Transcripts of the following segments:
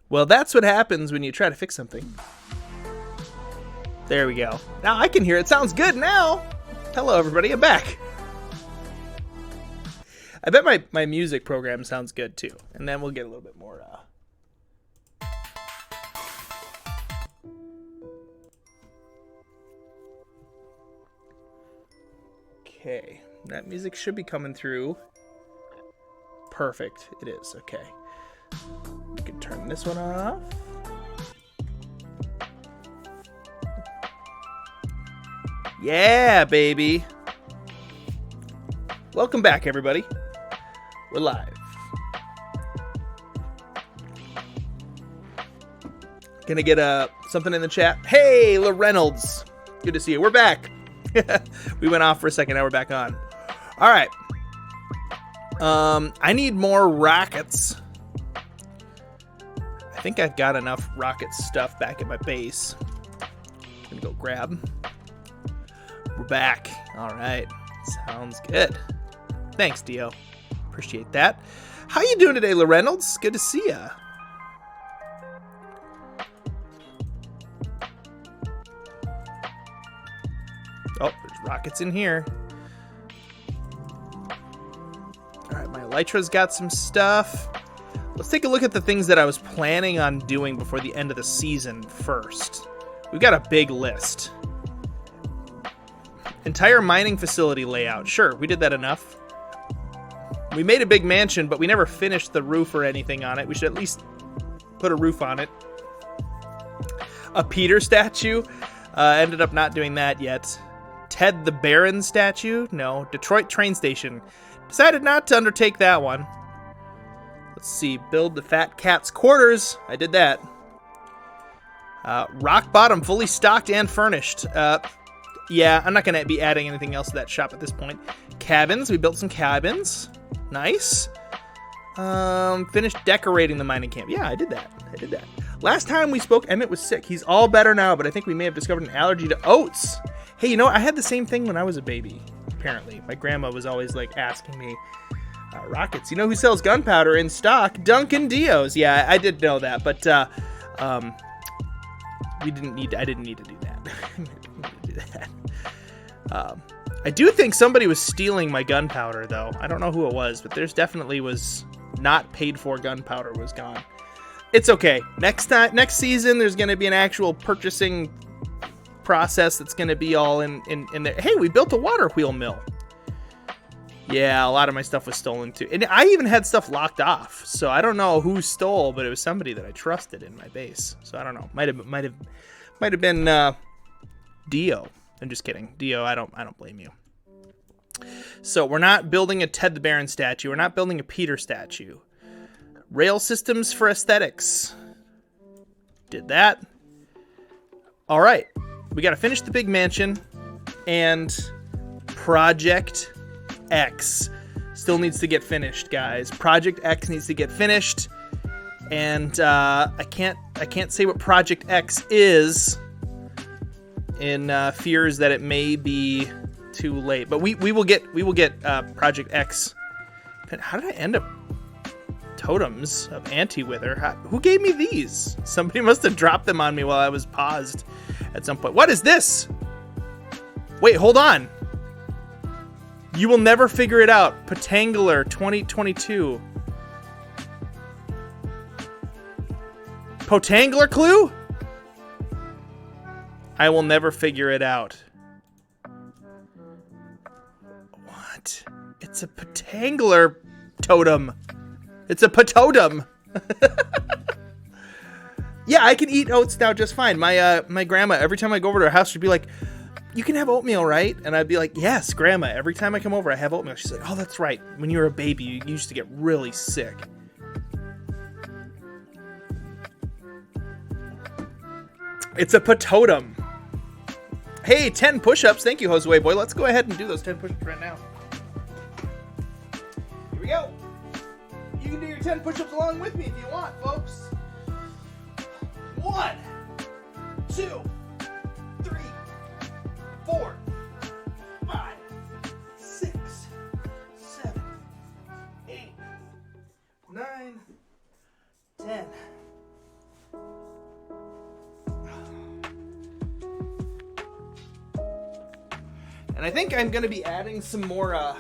Well, that's what happens when you try to fix something. There we go. Now I can hear it. Sounds good now. Hello, everybody. I'm back. I bet my music program sounds good, too. And then we'll get a little bit more... Okay. That music should be coming through. Perfect. It is. Okay. We can turn this one off. Yeah, baby. Welcome back, everybody. We're live. Gonna get something in the chat. Hey, Reynolds. Good to see you. We're back. We went off for a second. Now we're back on. All right. I need more rockets. I think I've got enough rocket stuff back at my base. I'm gonna go grab. We're back. All right. Sounds good. Thanks, Dio. Appreciate that. How you doing today, Reynolds? Good to see ya. Oh, there's rockets in here. All right, my Elytra's got some stuff. Let's take a look at the things that I was planning on doing before the end of the season first. We've got a big list. Entire mining facility layout. Sure, we did that enough. We made a big mansion, but we never finished the roof or anything on it. We should at least put a roof on it. A Peter statue. Ended up not doing that yet. Ted the Baron statue? No. Detroit train station. Decided not to undertake that one. Let's see. Build the Fat Cat's quarters. I did that. Rock bottom, fully stocked and furnished. Yeah, I'm not going to be adding anything else to that shop at this point. Cabins. We built some cabins. Nice. Finished decorating the mining camp. Yeah, I did that. Last time we spoke, Emmett was sick. He's all better now, but I think we may have discovered an allergy to oats. Hey, you know, I had the same thing when I was a baby, apparently. My grandma was always, like, asking me, rockets. You know who sells gunpowder in stock? Duncan Dio's. Yeah, I did know that, but I didn't need to do that. I do think somebody was stealing my gunpowder, though. I don't know who it was, but there's definitely was not paid for gunpowder was gone. It's okay. Next season, there's going to be an actual purchasing process that's going to be all in there. Hey, we built a water wheel mill. Yeah, a lot of my stuff was stolen too. And I even had stuff locked off. So I don't know who stole, but it was somebody that I trusted in my base. So I don't know. Might have been Dio. I'm just kidding. Dio, I don't blame you. So we're not building a Ted the Baron statue. We're not building a Peter statue. Rail systems for aesthetics. Did that. All right. We got to finish the big mansion. And Project X still needs to get finished, guys. Project X needs to get finished. And I can't say what Project X is in fears that it may be too late. But we will get Project X. How did I end up totems of anti-wither? Who gave me these? Somebody must have dropped them on me while I was paused at some point. What is this? Wait, hold on. You will never figure it out. Potangler 2022. Potangler clue? I will never figure it out. What? It's a Potangler totem. It's a patotem. Yeah, I can eat oats now just fine. My grandma, every time I go over to her house, she'd be like, "You can have oatmeal, right?" And I'd be like, "Yes, Grandma. Every time I come over, I have oatmeal." She's like, "Oh, that's right. When you were a baby, you used to get really sick." It's a patotem. Hey, 10 push-ups. Thank you, Josue Boy. Let's go ahead and do those 10 push-ups right now. Here we go. You can do your 10 push-ups along with me if you want, folks. 1, 2, 3, 4, 5, 6, 7, 8, 9, 10, And I think I'm going to be adding some more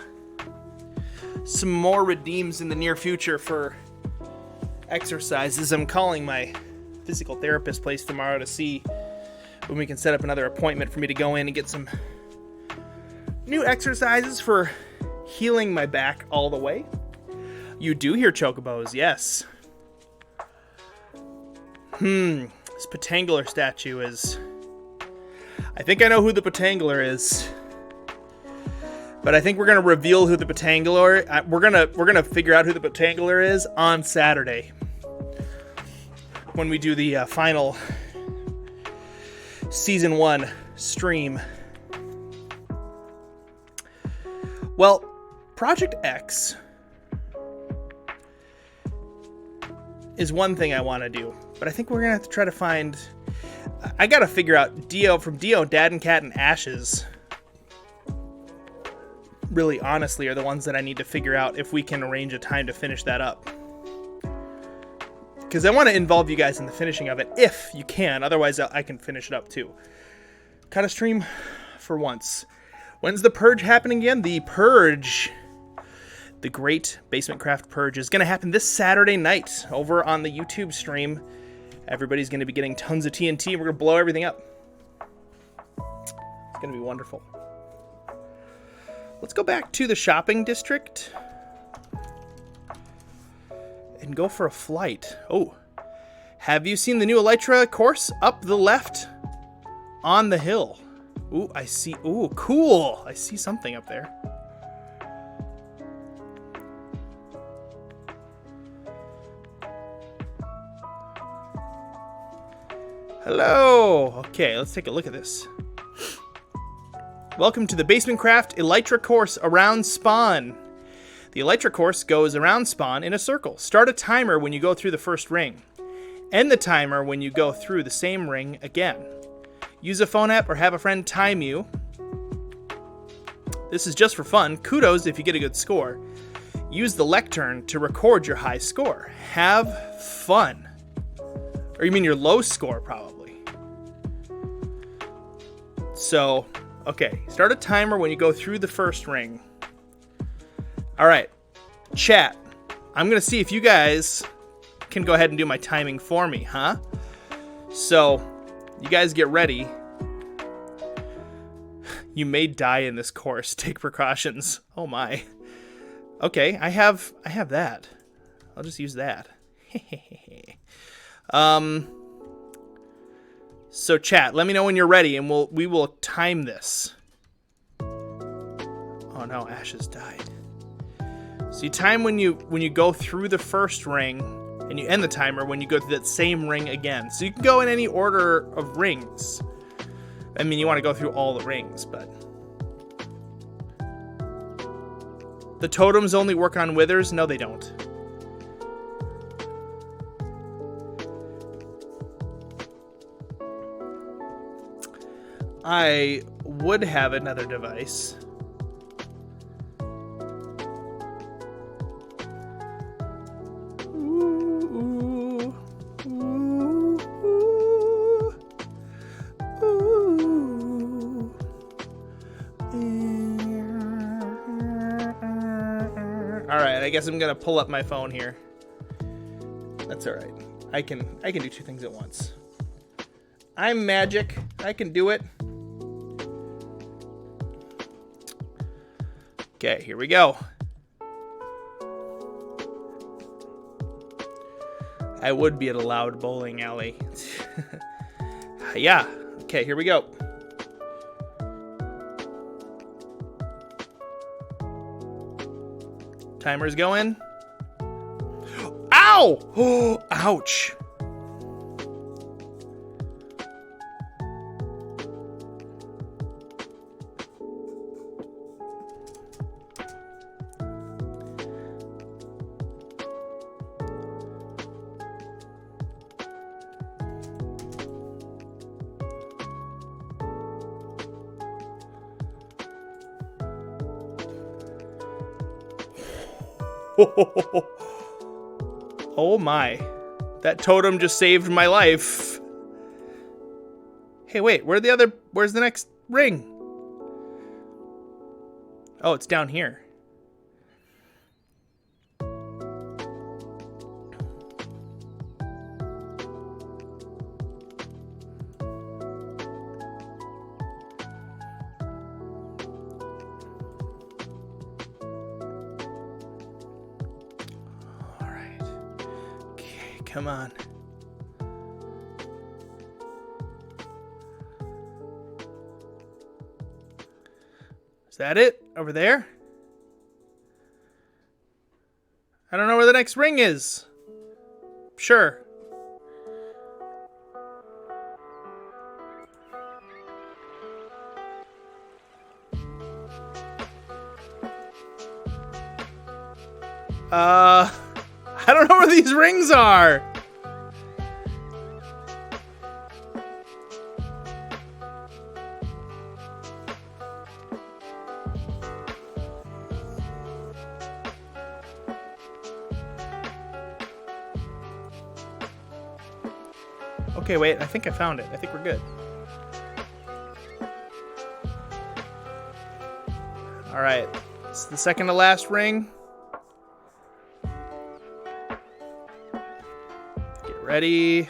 redeems in the near future for exercises. I'm calling my physical therapist place tomorrow to see when we can set up another appointment for me to go in and get some new exercises for healing my back all the way. You do hear chocobos, yes. This Patangler statue is... I think I know who the Patangler is. But I think we're going to reveal who the Patangler... We're gonna figure out who the Patangler is on Saturday. When we do the final Season 1 stream. Well, Project X is one thing I want to do. But I think we're going to have to try to find... I got to figure out Dio, Dad and Cat, and Ashes. Really, honestly, are the ones that I need to figure out if we can arrange a time to finish that up. Because I want to involve you guys in the finishing of it, if you can. Otherwise, I can finish it up, too. Cut a stream for once. When's the Purge happening again? The Purge... The great BasementCraft Purge is going to happen this Saturday night over on the YouTube stream. Everybody's going to be getting tons of TNT. We're going to blow everything up. It's going to be wonderful. Let's go back to the shopping district and go for a flight. Oh, have you seen the new Elytra course up the left on the hill? Ooh, I see. Ooh, cool. I see something up there. Hello! Okay, let's take a look at this. Welcome to the BasementCraft Elytra course around spawn. The Elytra course goes around spawn in a circle. Start a timer when you go through the first ring. End the timer when you go through the same ring again. Use a phone app or have a friend time you. This is just for fun. Kudos if you get a good score. Use the lectern to record your high score. Have fun. Or you mean your low score, probably. So, okay. Start a timer when you go through the first ring. Alright. Chat. I'm going to see if you guys can go ahead and do my timing for me, huh? So, you guys get ready. You may die in this course. Take precautions. Oh my. Okay, I have that. I'll just use that. So chat, let me know when you're ready and we will time this. Oh no, Ashes died. So you time when you go through the first ring, and you end the timer when you go through that same ring again. So you can go in any order of rings. I mean, you want to go through all the rings, but the totems only work on withers? No, they don't. I would have another device. Ooh, ooh, ooh, ooh. All right, I guess I'm gonna pull up my phone here. That's all right. I can do two things at once. I'm magic. I can do it. Okay, here we go. I would be at a loud bowling alley. Yeah. Okay, here we go. Timer's going. Ow! Oh, ouch. Oh my. That totem just saved my life. Hey, wait, where's the next ring? Oh, it's down here. All right. Okay, come on. Is that it? Over there? I don't know where the next ring is. Sure. I don't know where these rings are. Okay, wait, I think I found it. I think we're good. All right, it's the second to last ring. Get ready.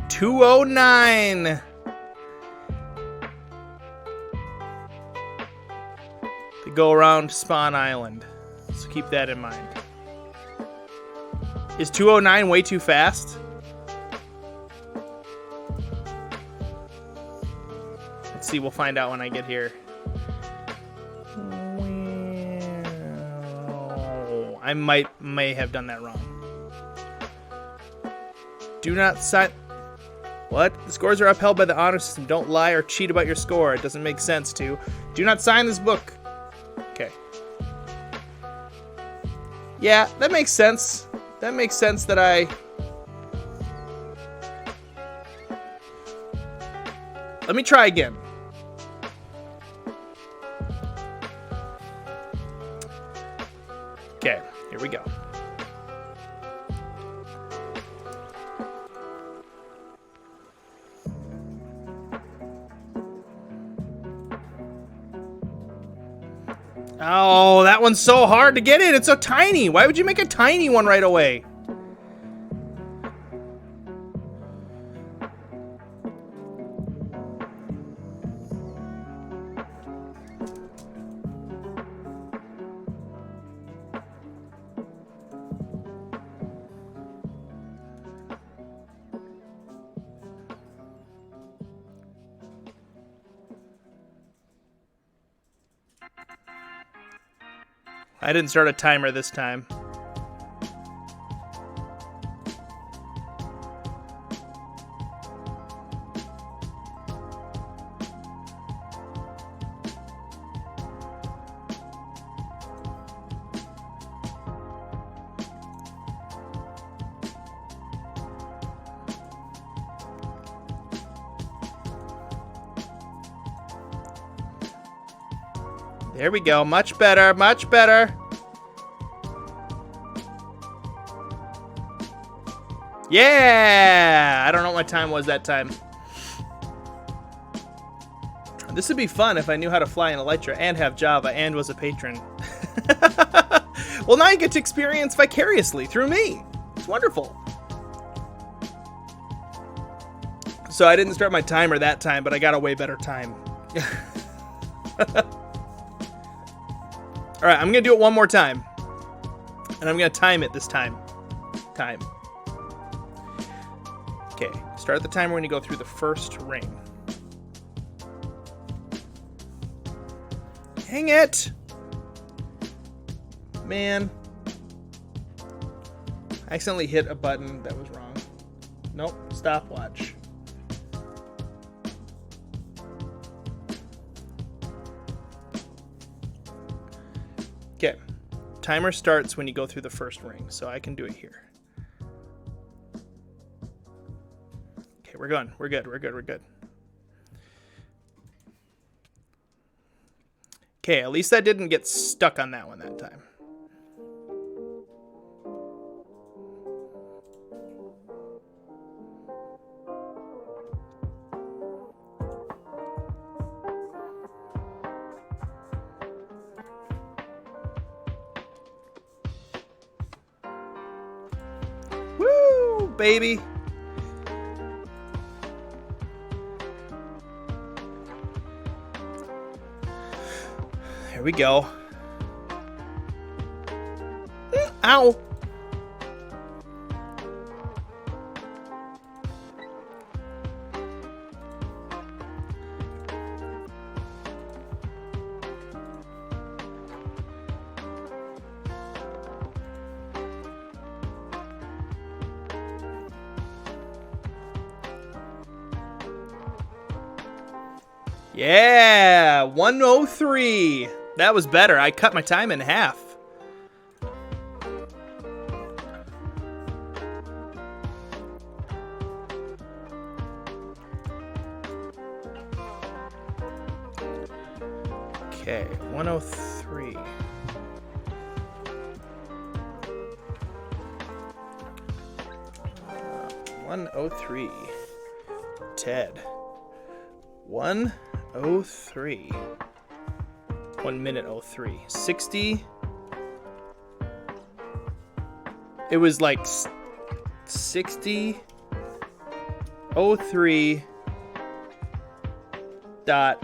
209. To go around Spawn Island. So keep that in mind. Is 209 way too fast? Let's see, we'll find out when I get here. I may have done that wrong. Do not sign... What? The scores are upheld by the honor system. Don't lie or cheat about your score. It doesn't make sense to. Do not sign this book. Okay. Yeah, that makes sense. That makes sense that I... Let me try again. Okay, here we go. Oh, that one's so hard to get in. It's so tiny. Why would you make a tiny one right away? I didn't start a timer this time. There we go. Much better. Much better. Yeah! I don't know what my time was that time. This would be fun if I knew how to fly in Elytra and have Java and was a patron. Well, now you get to experience vicariously through me. It's wonderful. So I didn't start my timer that time, but I got a way better time. All right, I'm going to do it one more time. And I'm going to time it this time. Time. Okay, start the timer when you go through the first ring. Dang it! Man. I accidentally hit a button that was wrong. Nope, stopwatch. Okay, timer starts when you go through the first ring, so I can do it here. Okay, we're going. We're good. We're good. We're good. Okay, at least I didn't get stuck on that one that time. baby. Here we go. Ow. Yeah, 103. That was better. I cut my time in half. Okay, 103. Uh, 103. Ted. 103. 1 minute 03. 60. It was like 60 03 dot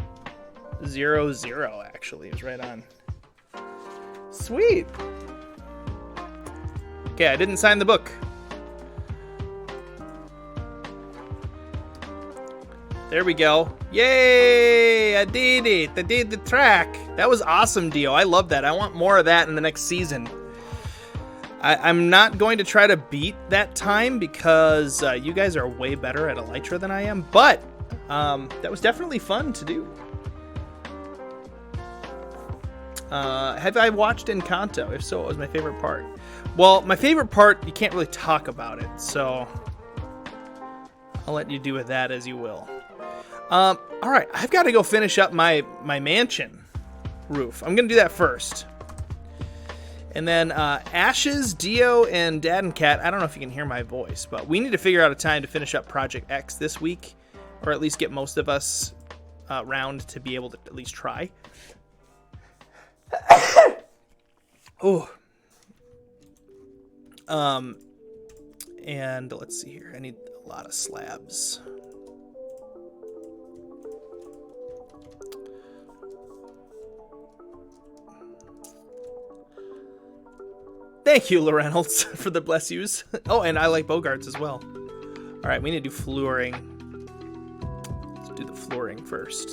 00 actually. It was right on. Sweet. Okay, I didn't sign the book. There we go. Yay! I did it. I did the track. That was awesome, Dio. I love that. I want more of that in the next season. I'm not going to try to beat that time because you guys are way better at Elytra than I am, but that was definitely fun to do. Have I watched Encanto? If so, what was my favorite part? Well, my favorite part, you can't really talk about it, so I'll let you do with that as you will. All right, I've got to go finish up my mansion roof. I'm going to do that first. And then Ashes, Dio, and Dad and Cat, I don't know if you can hear my voice, but we need to figure out a time to finish up Project X this week, or at least get most of us round to be able to at least try. Oh. And let's see here. I need a lot of slabs. Thank you, Loreynolds, for the bless yous. Oh, and I like Bogarts as well. All right, we need to do flooring. Let's do the flooring first.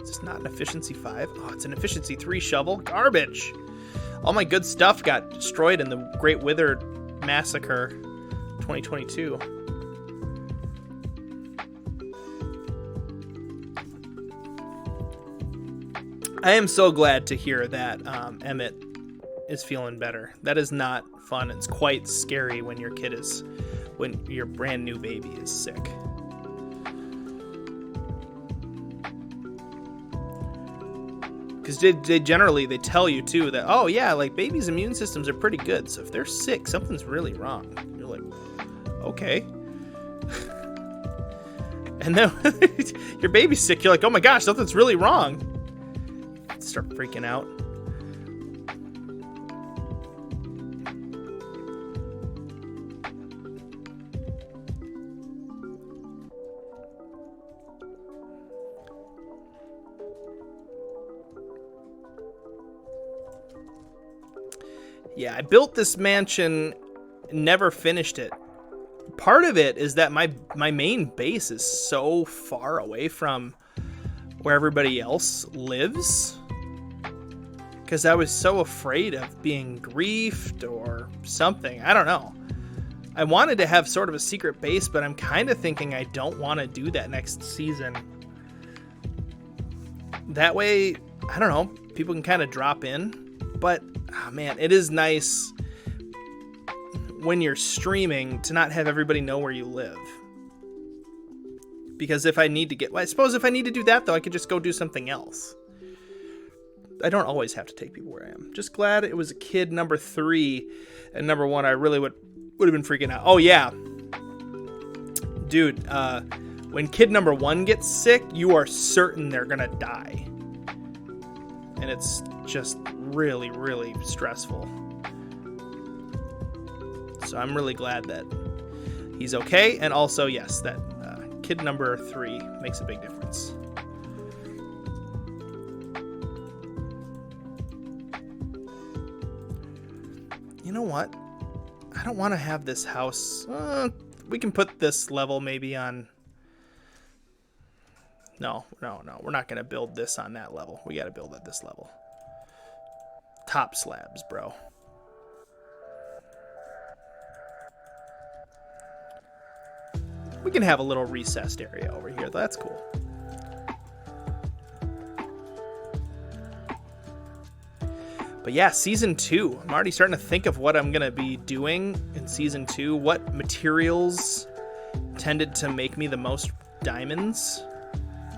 Is this not an efficiency 5? Oh, it's an efficiency 3 shovel. Garbage. All my good stuff got destroyed in the Great Wither Massacre 2022. I am so glad to hear that Emmett is feeling better. That is not fun. It's quite scary when your brand new baby is sick. Because they generally tell you too that, oh yeah, like babies' immune systems are pretty good. So if they're sick, something's really wrong. You're like, okay. And then your baby's sick. You're like, oh my gosh, something's really wrong. Start freaking out. Yeah, I built this mansion, never finished it. Part of it is that my main base is so far away from where everybody else lives. Because I was so afraid of being griefed or something. I don't know. I wanted to have sort of a secret base, but I'm kind of thinking I don't want to do that next season. That way, I don't know, people can kind of drop in. But, oh man, it is nice when you're streaming to not have everybody know where you live. Because if I need to I suppose if I need to do that, though, I could just go do something else. I don't always have to take people where I am. Just glad it was a kid number 3 and number 1. I really would have been freaking out. Oh yeah, dude. When kid number 1 gets sick, you are certain they're gonna die. and it's just really, really stressful. So I'm really glad that he's okay, and also, yes, that kid number 3 makes a big difference. You know what? I don't want to have this house. We can put this level maybe on... No. We're not going to build this on that level. We got to build at this level. Top slabs, bro. We can have a little recessed area over here. That's cool. But yeah, Season 2. I'm already starting to think of what I'm going to be doing in Season 2. What materials tended to make me the most diamonds.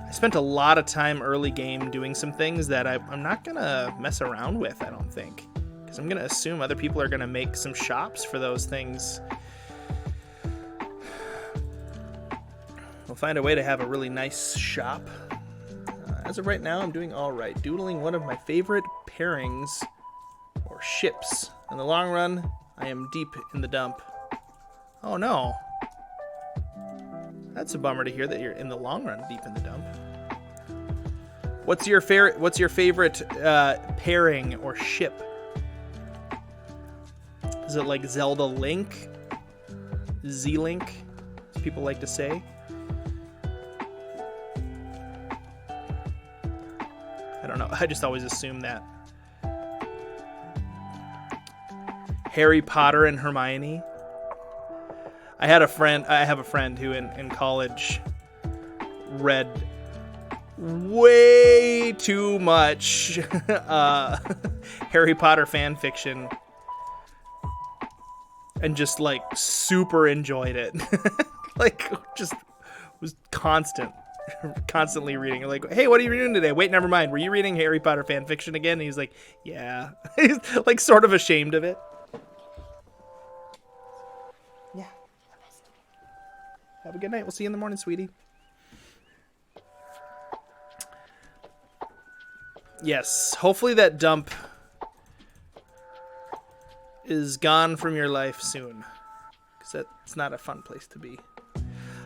I spent a lot of time early game doing some things that I'm not going to mess around with, I don't think. Because I'm going to assume other people are going to make some shops for those things. We'll find a way to have a really nice shop. As of right now, I'm doing all right. Doodling one of my favorite pairings or ships. In the long run, I am deep in the dump. Oh no. That's a bummer to hear that you're in the long run deep in the dump. What's your favorite pairing or ship? Is it like Zelda Link? Z-Link, as people like to say? I don't know. I just always assume that. Harry Potter and Hermione. I have a friend who in college read way too much Harry Potter fan fiction and just like super enjoyed it. Like just was constantly reading. Like, hey, what are you reading today? Wait, never mind. Were you reading Harry Potter fan fiction again? And he's like, yeah. He's like sort of ashamed of it. Yeah. Have a good night. We'll see you in the morning, sweetie. Yes, hopefully that dump is gone from your life soon. Because that's not a fun place to be.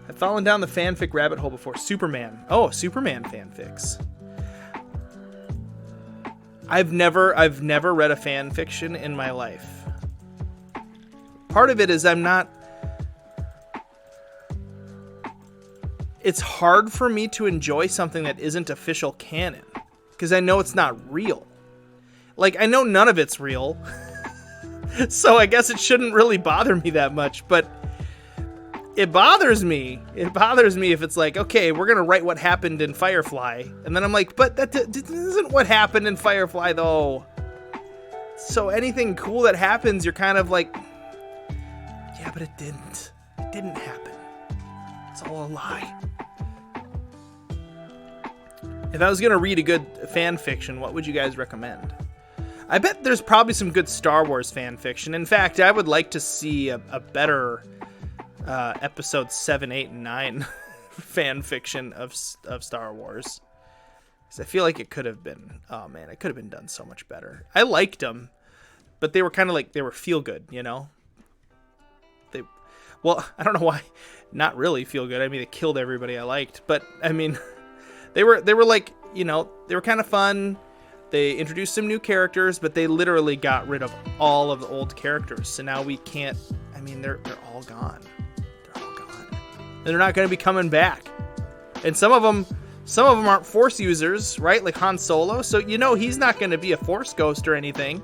I've fallen down the fanfic rabbit hole before. Superman. Oh, Superman fanfics. I've never read a fan fiction in my life. Part of it is it's hard for me to enjoy something that isn't official canon. Because I know it's not real. Like, I know none of it's real. So I guess it shouldn't really bother me that much. But it bothers me. It bothers me if it's like, okay, we're going to write what happened in Firefly. And then I'm like, but that isn't what happened in Firefly, though. So anything cool that happens, you're kind of like, yeah, but it didn't. It didn't happen. It's all a lie. If I was going to read a good fan fiction, what would you guys recommend? I bet there's probably some good Star Wars fan fiction. In fact, I would like to see a better episode 7, 8, and 9 fan fiction of Star Wars. Because I feel like it could have been, oh man, it could have been done so much better. I liked them, but they were kind of like, they were feel good, you know? Well, I don't know why, not really feel good. I mean, they killed everybody I liked, but I mean... They were like, you know, they were kind of fun. They introduced some new characters, but they literally got rid of all of the old characters. So now we can't, I mean, they're all gone. They're all gone. And they're not going to be coming back. And some of them aren't Force users, right? Like Han Solo. So, you know, he's not going to be a Force ghost or anything.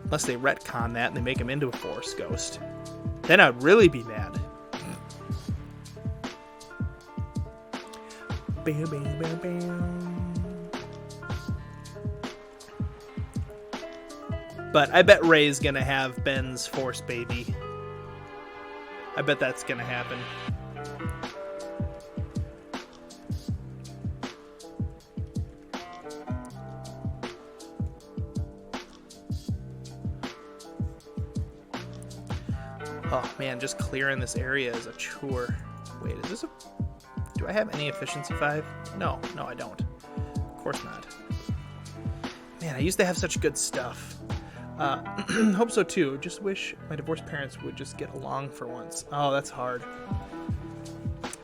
Unless they retcon that and they make him into a Force ghost. Then I'd really be mad. Bam, bam, bam, bam. But I bet Rey's gonna have Ben's Force baby. I bet that's gonna happen. Oh man, just clearing this area is a chore. Wait, is this a... Do I have any efficiency 5? No, I don't. Of course not. Man, I used to have such good stuff. Hope so too. Just wish my divorced parents would just get along for once. Oh, that's hard.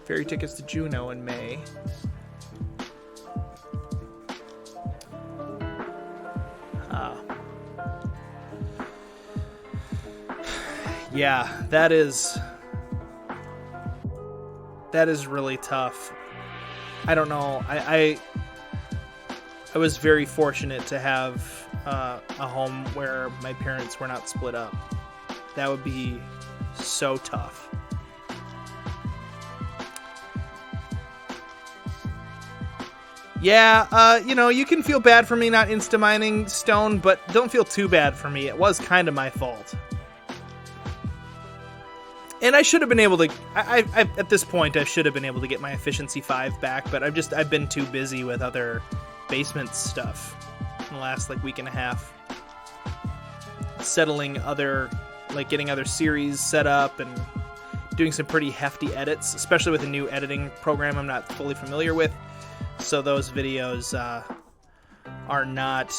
Ferry tickets to Juneau in May. Yeah, that is really tough. I don't know. I was very fortunate to have a home where my parents were not split up. That would be so tough. Yeah, you can feel bad for me not insta-mining stone, but don't feel too bad for me. It was kind of my fault. And I should have been able to, at this point, I should have been able to get my efficiency 5 back, but I've been too busy with other basement stuff in the last, week and a half. Settling getting other series set up and doing some pretty hefty edits, especially with a new editing program I'm not fully familiar with. So those videos are not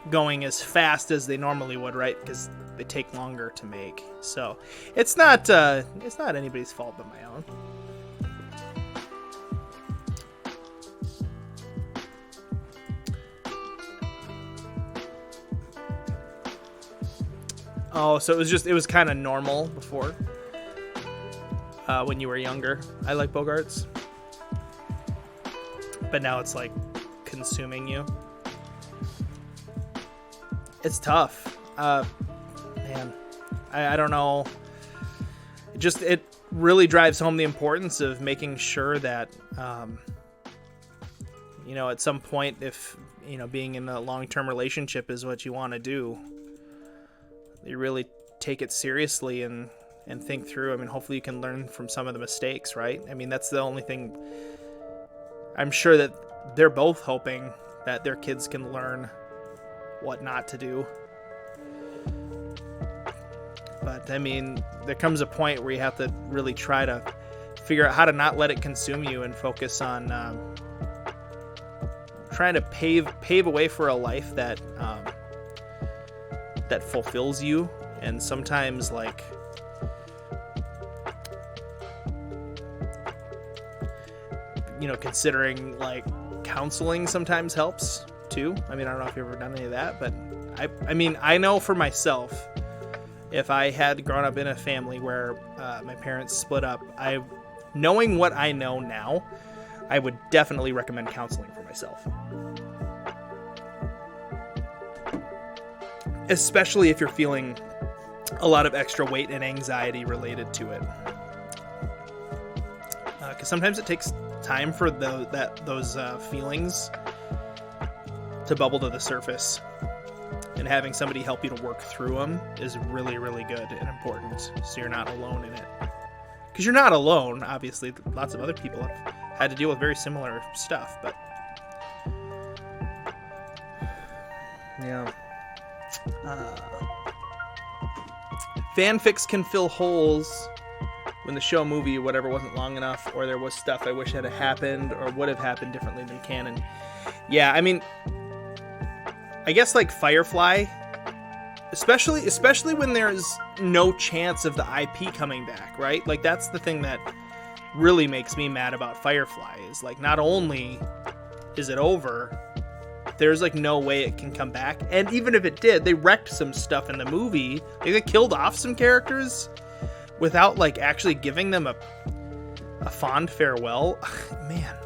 going as fast as they normally would, right? Because they take longer to make. So it's not anybody's fault but my own. Oh, so it was kind of normal before, when you were younger. I like Bogarts, but now it's consuming you. It's tough. Man, I don't know. It really drives home the importance of making sure that, at some point, if, being in a long-term relationship is what you want to do, you really take it seriously and think through. I mean, hopefully you can learn from some of the mistakes, right? I mean, that's the only thing. I'm sure that they're both hoping that their kids can learn what not to do. But, I mean, there comes a point where you have to really try to figure out how to not let it consume you and focus on trying to pave a way for a life that that fulfills you. And sometimes, considering, counseling sometimes helps, too. I mean, I don't know if you've ever done any of that, but I know for myself, if I had grown up in a family where my parents split up, knowing what I know now, I would definitely recommend counseling for myself. Especially if you're feeling a lot of extra weight and anxiety related to it. Because sometimes it takes time for those feelings to bubble to the surface. And having somebody help you to work through them is really, really good and important, so you're not alone in it. Because you're not alone, obviously. Lots of other people have had to deal with very similar stuff, but... yeah. Fanfics can fill holes when the show, movie, whatever wasn't long enough, or there was stuff I wish had happened or would have happened differently than canon. Yeah, I mean... I guess Firefly, especially when there's no chance of the IP coming back, right? That's the thing that really makes me mad about Firefly is not only is it over, there's no way it can come back. And even if it did, they wrecked some stuff in the movie. They killed off some characters without actually giving them a fond farewell. Man,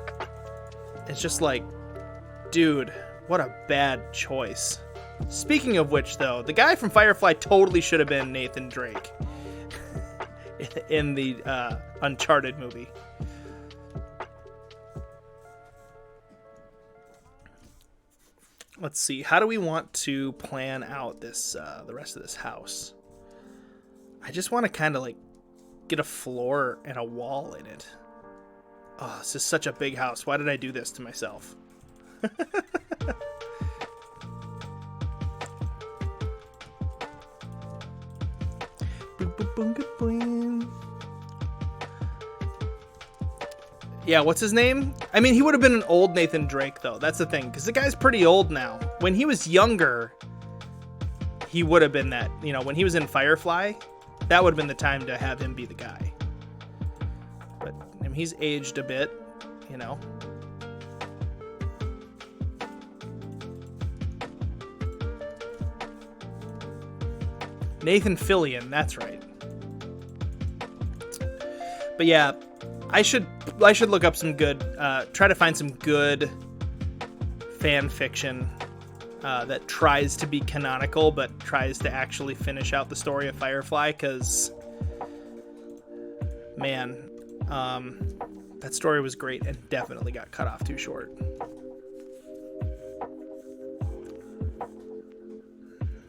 it's just dude, what a bad choice. Speaking of which, though, the guy from Firefly totally should have been Nathan Drake in the Uncharted movie. Let's see. How do we want to plan out this the rest of this house? I just want to kind of get a floor and a wall in it. Oh, this is such a big house. Why did I do this to myself? Yeah, what's his name? I mean, he would have been an old Nathan Drake, though. That's the thing, because the guy's pretty old now. When he was younger, he would have been that. You know, when he was in Firefly, that would have been the time to have him be the guy. But I mean, he's aged a bit, you know. Nathan Fillion, that's right. But yeah, I should look up some good, try to find some good fan fiction that tries to be canonical, but tries to actually finish out the story of Firefly, because, man, that story was great and definitely got cut off too short.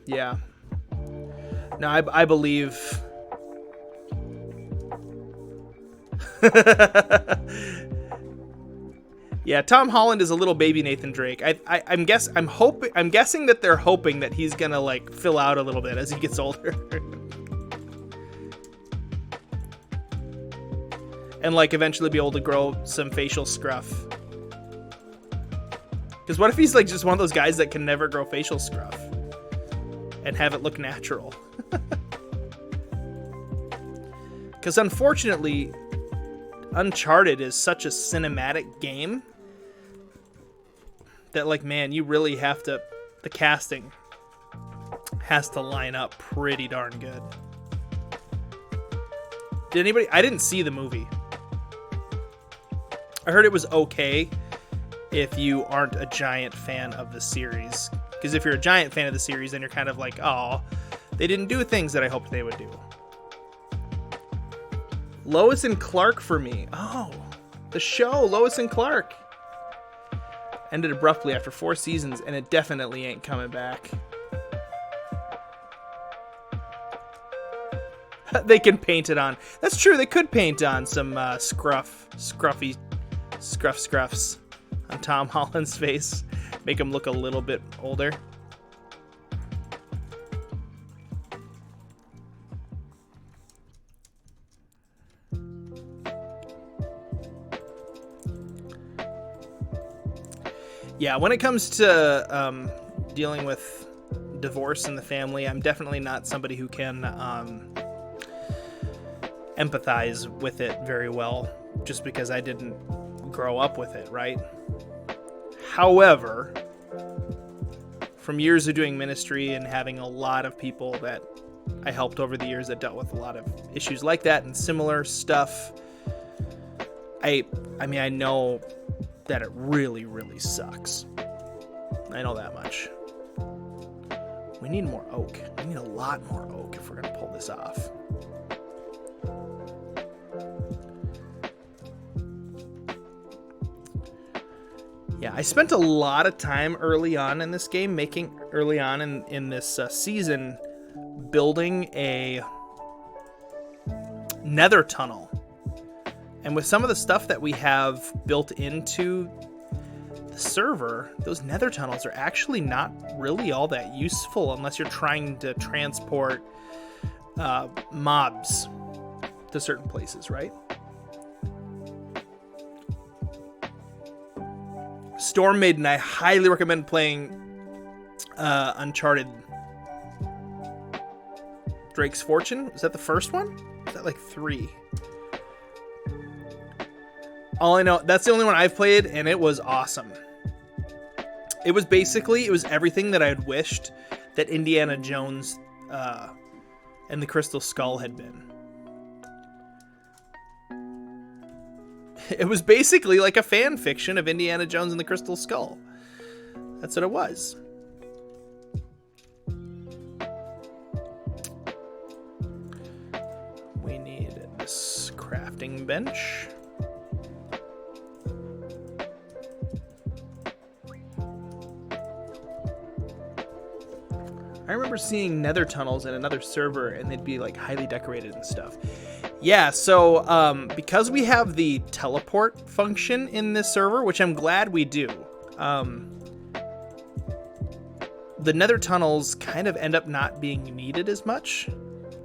Yeah. No, I believe... Yeah, Tom Holland is a little baby Nathan Drake. I'm guessing that they're hoping that he's gonna like fill out a little bit as he gets older. And like eventually be able to grow some facial scruff. Because what if he's like just one of those guys that can never grow facial scruff and have it look natural? Because unfortunately, Uncharted is such a cinematic game that, like, man, you really have to... The casting has to line up pretty darn good. Did anybody... I didn't see the movie. I heard it was okay if you aren't a giant fan of the series. Because if you're a giant fan of the series, then you're kind of like, oh, they didn't do things that I hoped they would do. Lois and Clark for me. Oh, the show, Lois and Clark. Ended abruptly after 4 seasons, and it definitely ain't coming back. They can paint it on. That's true, they could paint on some scruffs on Tom Holland's face. Make him look a little bit older. Yeah, when it comes to dealing with divorce in the family, I'm definitely not somebody who can empathize with it very well, just because I didn't grow up with it, right? However, from years of doing ministry and having a lot of people that I helped over the years that dealt with a lot of issues like that and similar stuff, I mean, I know that it really, really sucks. I know that much. We need more oak. We need a lot more oak if we're going to pull this off. Yeah, I spent a lot of time early on in this game, in this season, building a nether tunnel. And with some of the stuff that we have built into the server, those nether tunnels are actually not really all that useful unless you're trying to transport mobs to certain places, right? Storm Maiden, I highly recommend playing Uncharted. Drake's Fortune? Is that the first one? Is that like 3? All I know, that's the only one I've played, and it was awesome. It was everything that I had wished that Indiana Jones and the Crystal Skull had been. It was basically like a fan fiction of Indiana Jones and the Crystal Skull. That's what it was. We need this crafting bench. I remember seeing nether tunnels in another server, and they'd be like highly decorated and stuff. Yeah, so because we have the teleport function in this server, which I'm glad we do, the nether tunnels kind of end up not being needed as much,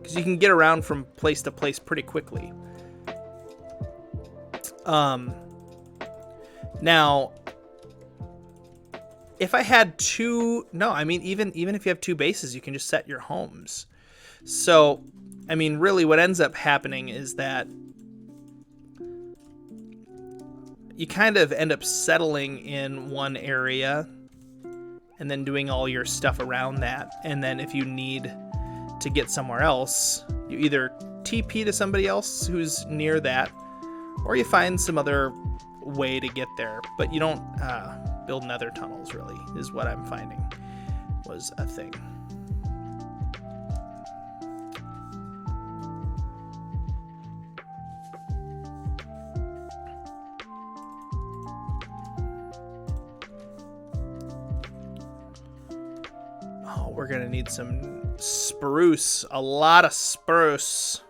because you can get around from place to place pretty quickly. Now, if I had two, no, I mean, even if you have two bases, you can just set your homes. So, I mean, really what ends up happening is that you kind of end up settling in one area and then doing all your stuff around that. And then if you need to get somewhere else, you either TP to somebody else who's near that, or you find some other way to get there. But you don't build nether tunnels, really, is what I'm finding was a thing. We're gonna need some spruce, a lot of spruce.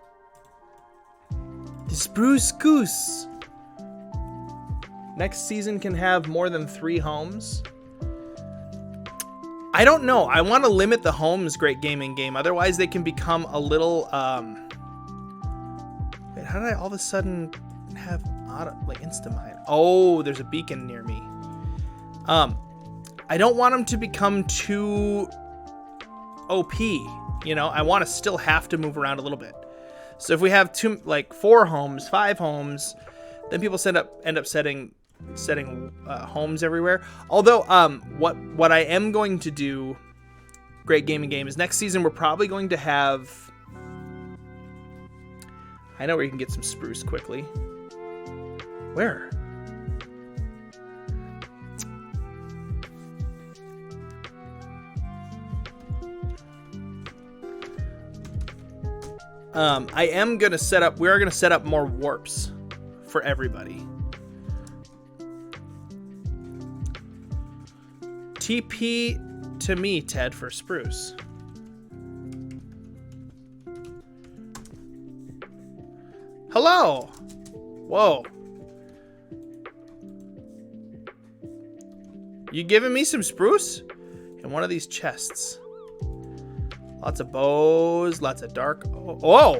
The spruce goose. Next season can have more than 3 homes. I don't know. I want to limit the homes, Great Gaming Game. Otherwise, they can become a little. Wait, how did I all of a sudden have Instamine? Oh, there's a beacon near me. I don't want them to become too OP, you know. I want to still have to move around a little bit. So if we have 4 homes, 5 homes, then people end up setting homes everywhere. Although what I am going to do, Great Gaming Game, is next season we're probably going to have, I know where you can get some spruce quickly. Where? I am going to set up, we are going to set up more warps for everybody. TP to me, Ted, for spruce. Hello. Whoa. You giving me some spruce? In one of these chests. Lots of bows, lots of dark. Oh!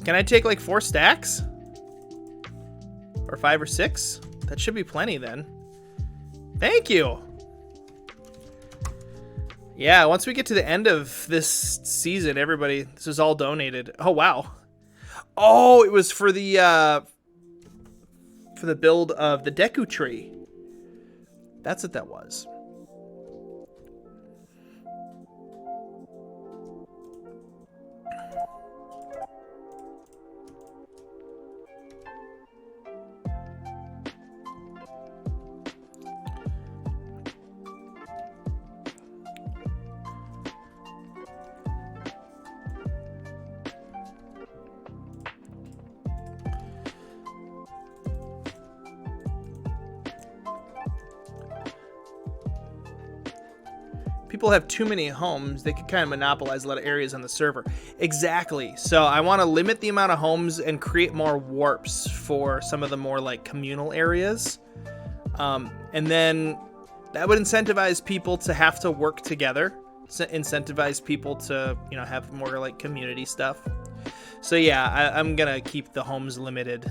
Can I take 4 stacks? Or 5 or 6? That should be plenty then. Thank you! Yeah, once we get to the end of this season, everybody, this is all donated. Oh, wow. Oh, it was for the build of the Deku tree. That's what that was. People have too many homes, they could kind of monopolize a lot of areas on the server. Exactly. So I want to limit the amount of homes and create more warps for some of the more communal areas. And then that would incentivize people to have to work together, incentivize people to, have more community stuff. So yeah, I'm gonna keep the homes limited.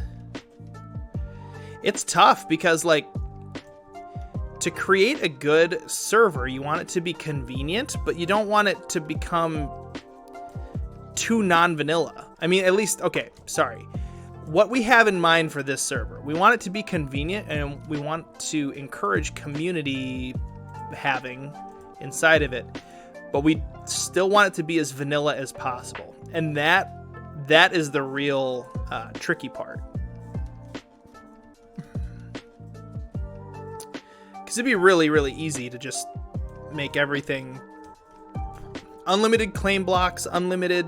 It's tough because to create a good server, you want it to be convenient, but you don't want it to become too non-vanilla. I mean, at least, okay, sorry. What we have in mind for this server, we want it to be convenient and we want to encourage community having inside of it, but we still want it to be as vanilla as possible. And that is the real tricky part. Because it'd be really, really easy to just make everything unlimited claim blocks, unlimited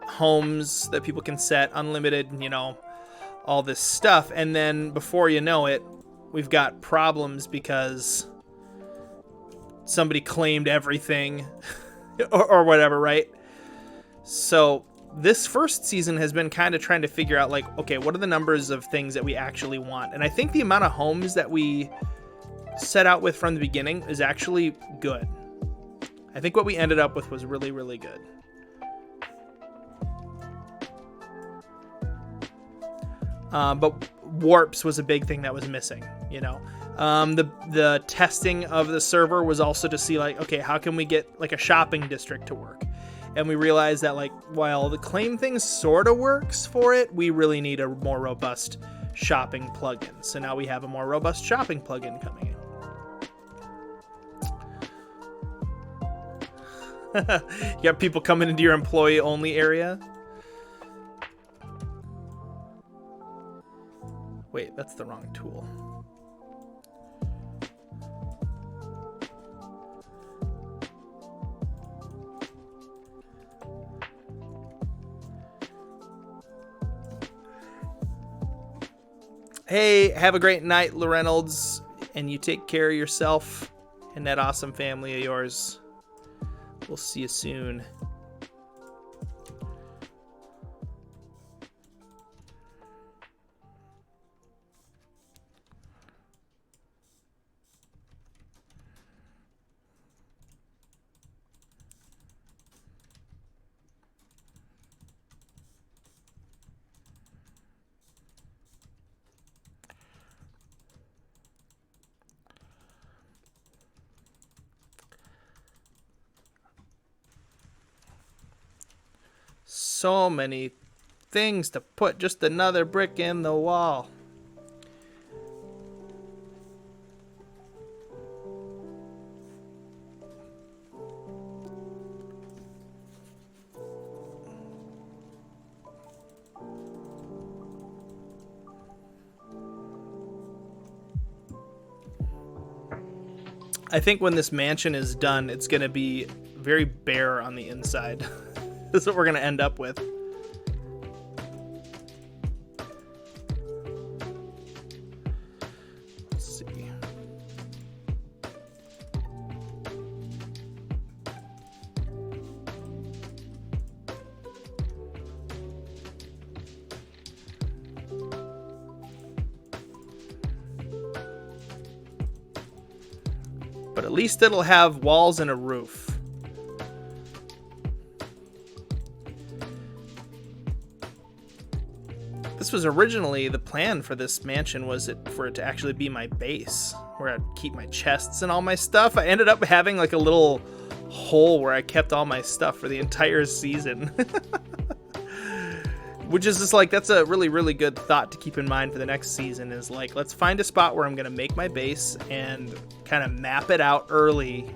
homes that people can set, unlimited, all this stuff. And then before you know it, we've got problems because somebody claimed everything or whatever, right? So this first season has been kind of trying to figure out okay, what are the numbers of things that we actually want? And I think the amount of homes that we set out with from the beginning is actually good. I think what we ended up with was really, really good. But warps was a big thing that was missing, you know. The testing of the server was also to see, like, okay, how can we get like a shopping district to work? And we realized that, like, while the claim thing sort of works for it, we really need a more robust shopping plugin. So now we have a more robust shopping plugin coming in. You got people coming into your employee only area. Wait, that's the wrong tool. Hey, have a great night, Reynolds, and you take care of yourself and that awesome family of yours. We'll see you soon. So many things to put just another brick in the wall. I think when this mansion is done, it's going to be very bare on the inside. This is what we're going to end up with. Let's see. But at least it'll have walls and a roof. This was originally the plan for this mansion, was for it to actually be my base, where I'd keep my chests and all my stuff. I ended up having like a little hole where I kept all my stuff for the entire season. Which is just like, that's a really, really good thought to keep in mind for the next season, is like, let's find a spot where I'm going to make my base and kind of map it out early.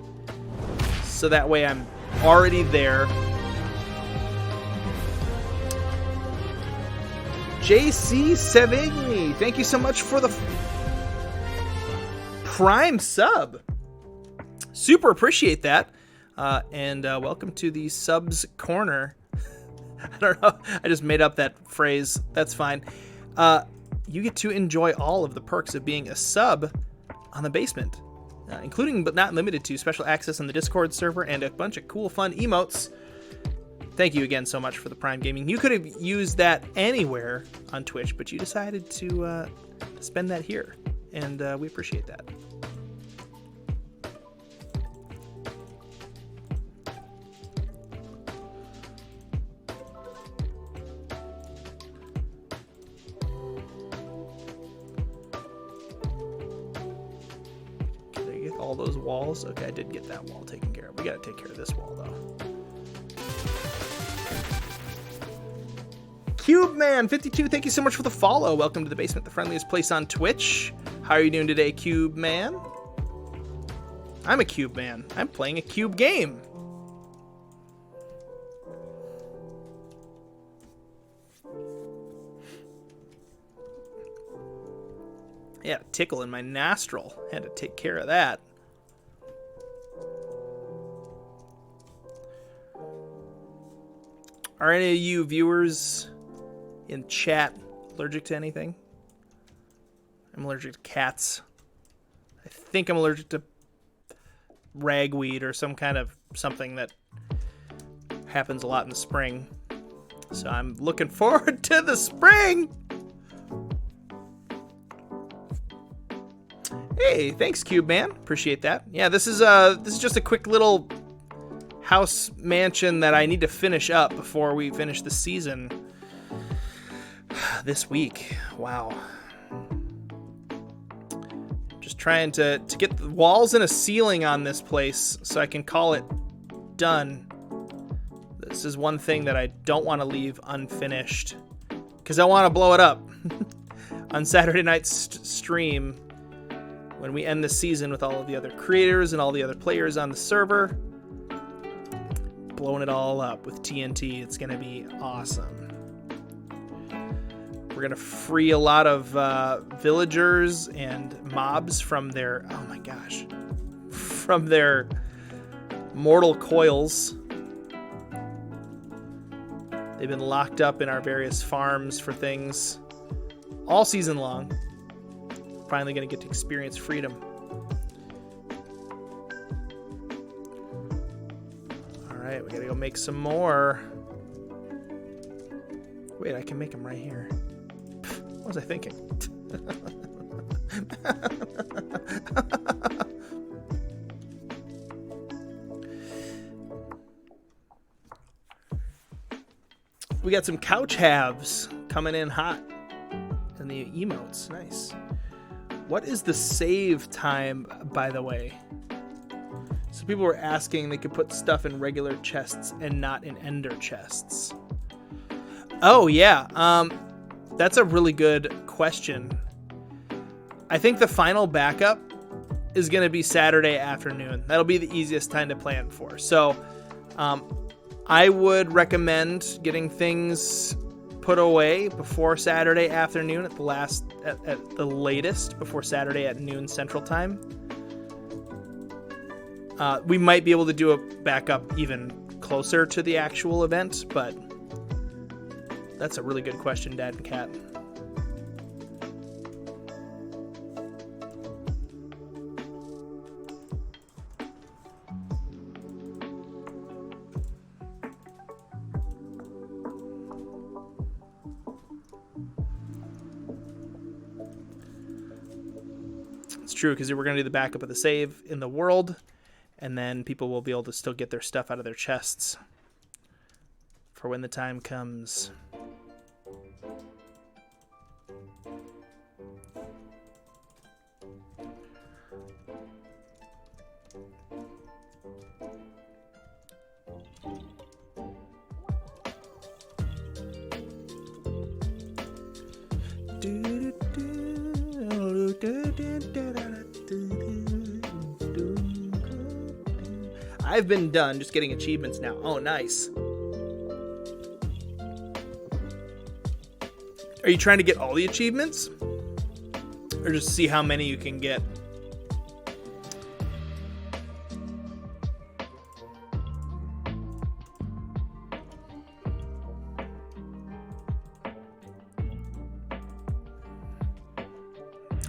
So that way I'm already there. JC Savigny, thank you so much for the Prime sub. Super appreciate that. And welcome to the Subs Corner. I don't know. I just made up that phrase. That's fine. You get to enjoy all of the perks of being a sub on the basement, including but not limited to special access on the Discord server and a bunch of cool, fun emotes. Thank you again so much for the Prime Gaming. You could have used that anywhere on Twitch, but you decided to spend that here, and we appreciate that. Did I get all those walls? Okay, I did get that wall taken care of. We got to take care of this wall, though. CubeMan52, thank you so much for the follow. Welcome to the basement, the friendliest place on Twitch. How are you doing today, CubeMan? I'm a Cube Man. I'm playing a cube game. Yeah, tickle in my nostril. Had to take care of that. Are any of you viewers in chat allergic to anything? I'm allergic to cats. I think I'm allergic to ragweed or some kind of something that happens a lot in the spring. So I'm looking forward to the spring. Hey, thanks, Cube Man. Appreciate that. Yeah, this is just a quick little house mansion that I need to finish up before we finish the season. This week. Wow. Just trying to get the walls and a ceiling on this place so I can call it done. This is one thing that I don't want to leave unfinished because I want to blow it up on Saturday night's stream when we end the season with all of the other creators and all the other players on the server. Blowing it all up with TNT. It's going to be awesome. We're going to free a lot of villagers and mobs from their, oh my gosh, from their mortal coils. They've been locked up in our various farms for things all season long. Finally going to get to experience freedom. All right, we got to go make some more. Wait, I can make them right here. What was I thinking? We got some couch halves coming in hot. And the emotes, nice. What is the save time, by the way? So people were asking they could put stuff in regular chests and not in ender chests. Oh, yeah. That's a really good question. I think the final backup is going to be Saturday afternoon. That'll be the easiest time to plan for. So I would recommend getting things put away before Saturday afternoon at the latest, before Saturday at noon Central Time. We might be able to do a backup even closer to the actual event, but that's a really good question, Dad and Cat. It's true, because we're going to do the backup of the save in the world, and then people will be able to still get their stuff out of their chests for when the time comes. I've been done just getting achievements now. Oh, nice. Are you trying to get all the achievements? Or just see how many you can get?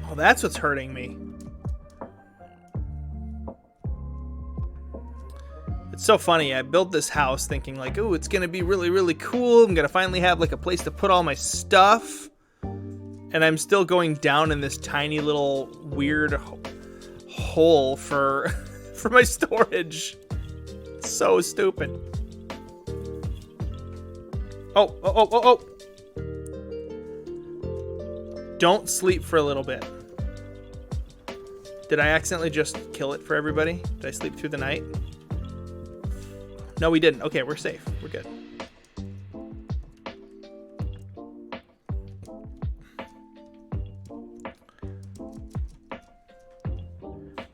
Oh, that's what's hurting me. It's so funny. I built this house thinking like, oh, it's going to be really, really cool. I'm going to finally have like a place to put all my stuff. And I'm still going down in this tiny little weird hole for for my storage. It's so stupid. Oh. Don't sleep for a little bit. Did I accidentally just kill it for everybody? Did I sleep through the night? No, we didn't. Okay, we're safe. We're good.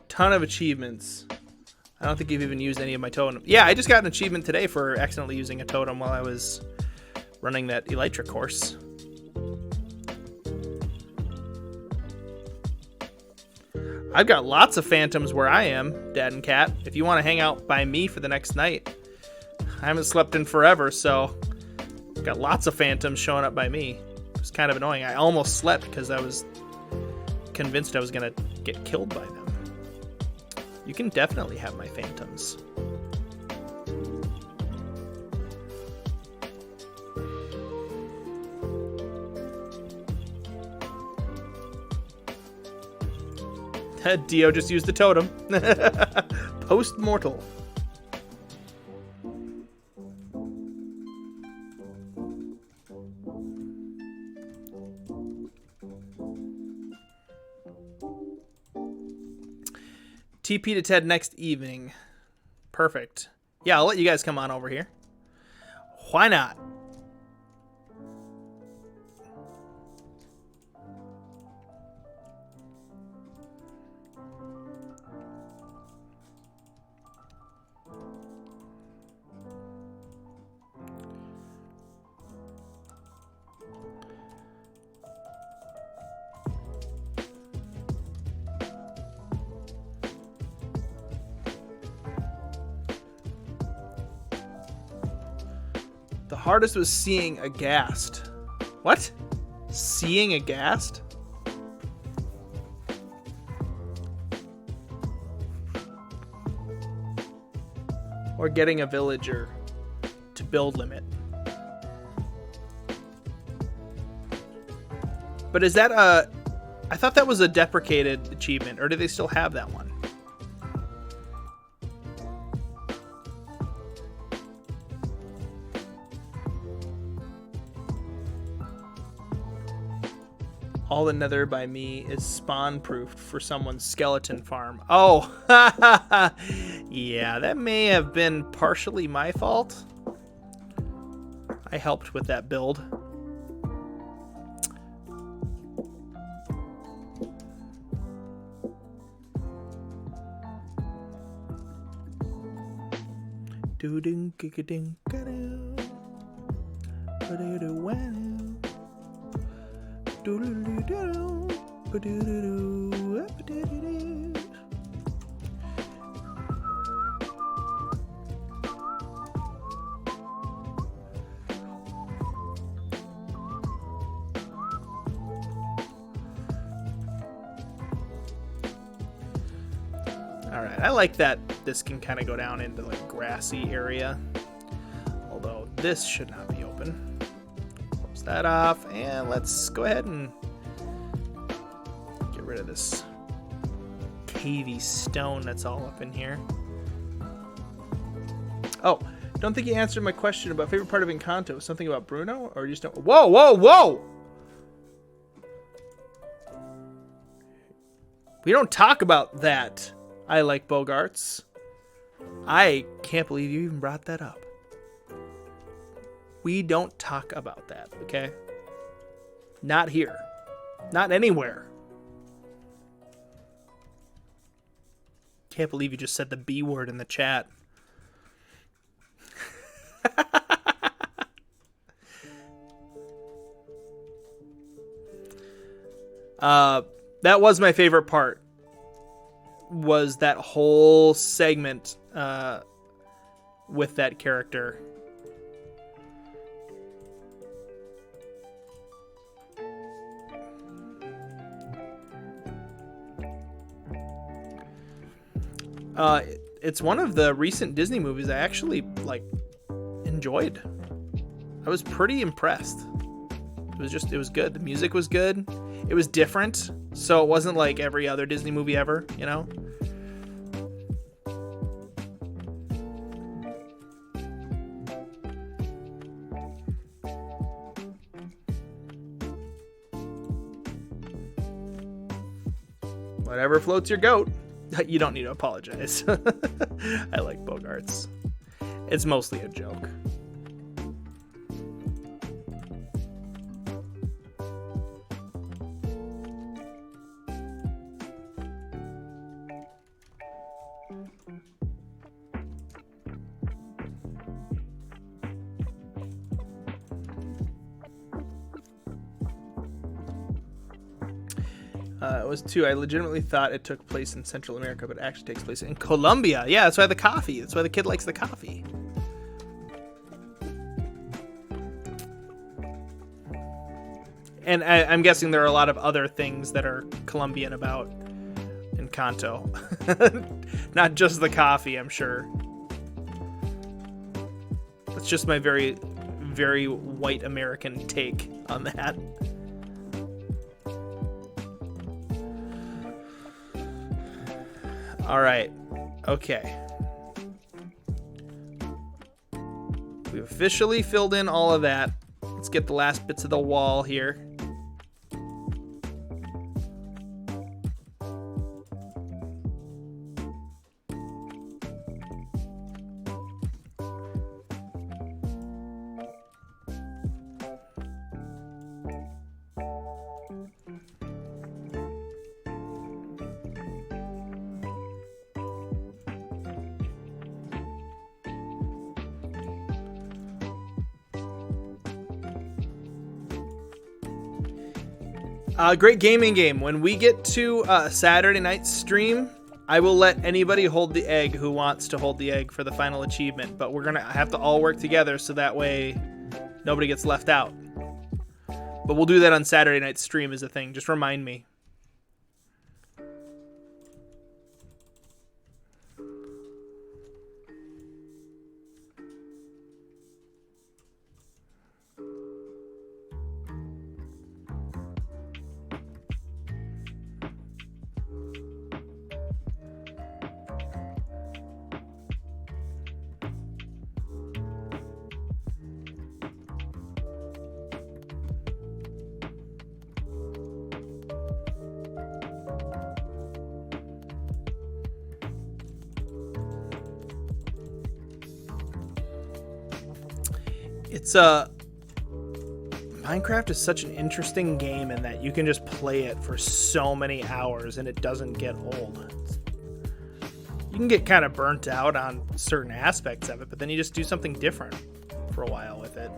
Ton of achievements. I don't think you've even used any of my totem. Yeah, I just got an achievement today for accidentally using a totem while I was running that Elytra course. I've got lots of phantoms where I am, Dad and Cat. If you want to hang out by me for the next night. I haven't slept in forever, so I've got lots of phantoms showing up by me. It's kind of annoying. I almost slept because I was convinced I was going to get killed by them. You can definitely have my phantoms. Dio just used the totem. Post-mortal. TP to Ted next evening. Perfect. Yeah, I'll let you guys come on over here. Why not? The hardest was seeing aghast. What? Seeing aghast? Or getting a villager to build limit. But is that a... I thought that was a deprecated achievement, or do they still have that one? All the nether by me is spawn-proofed for someone's skeleton farm. Oh, yeah, that may have been partially my fault. I helped with that build. Alright, I like that this can kind of go down into like grassy area. Although this should not be open. Close that off, and let's go ahead and get rid of this cavey stone that's all up in here. Oh, don't think you answered my question about favorite part of Encanto. Something about Bruno, or you just don't? Whoa, whoa, whoa! We don't talk about that. I like Bogarts. I can't believe you even brought that up. We don't talk about that, okay? Not here. Not anywhere. Can't believe you just said the B word in the chat. That was my favorite part. Was that whole segment with that character. It's one of the recent Disney movies I actually enjoyed. I was pretty impressed. It was good. The music was good. It was different, so it wasn't like every other Disney movie ever, you know? Whatever floats your goat. You don't need to apologize. I like Bogarts. It's mostly a joke. It was 2. I legitimately thought it took place in Central America, but it actually takes place in Colombia. Yeah, that's why the coffee. That's why the kid likes the coffee. And I'm guessing there are a lot of other things that are Colombian about Encanto. Not just the coffee, I'm sure. That's just my very, very white American take on that. All right. Okay. We've officially filled in all of that. Let's get the last bits of the wall here. Great gaming game. When we get to Saturday night stream, I will let anybody hold the egg who wants to hold the egg for the final achievement, but we're going to have to all work together so that way nobody gets left out. But we'll do that on Saturday night stream as a thing. Just remind me. It's Minecraft is such an interesting game in that you can just play it for so many hours and it doesn't get old. You can get kind of burnt out on certain aspects of it, but then you just do something different for a while with it.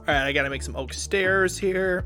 All right, I gotta make some oak stairs here.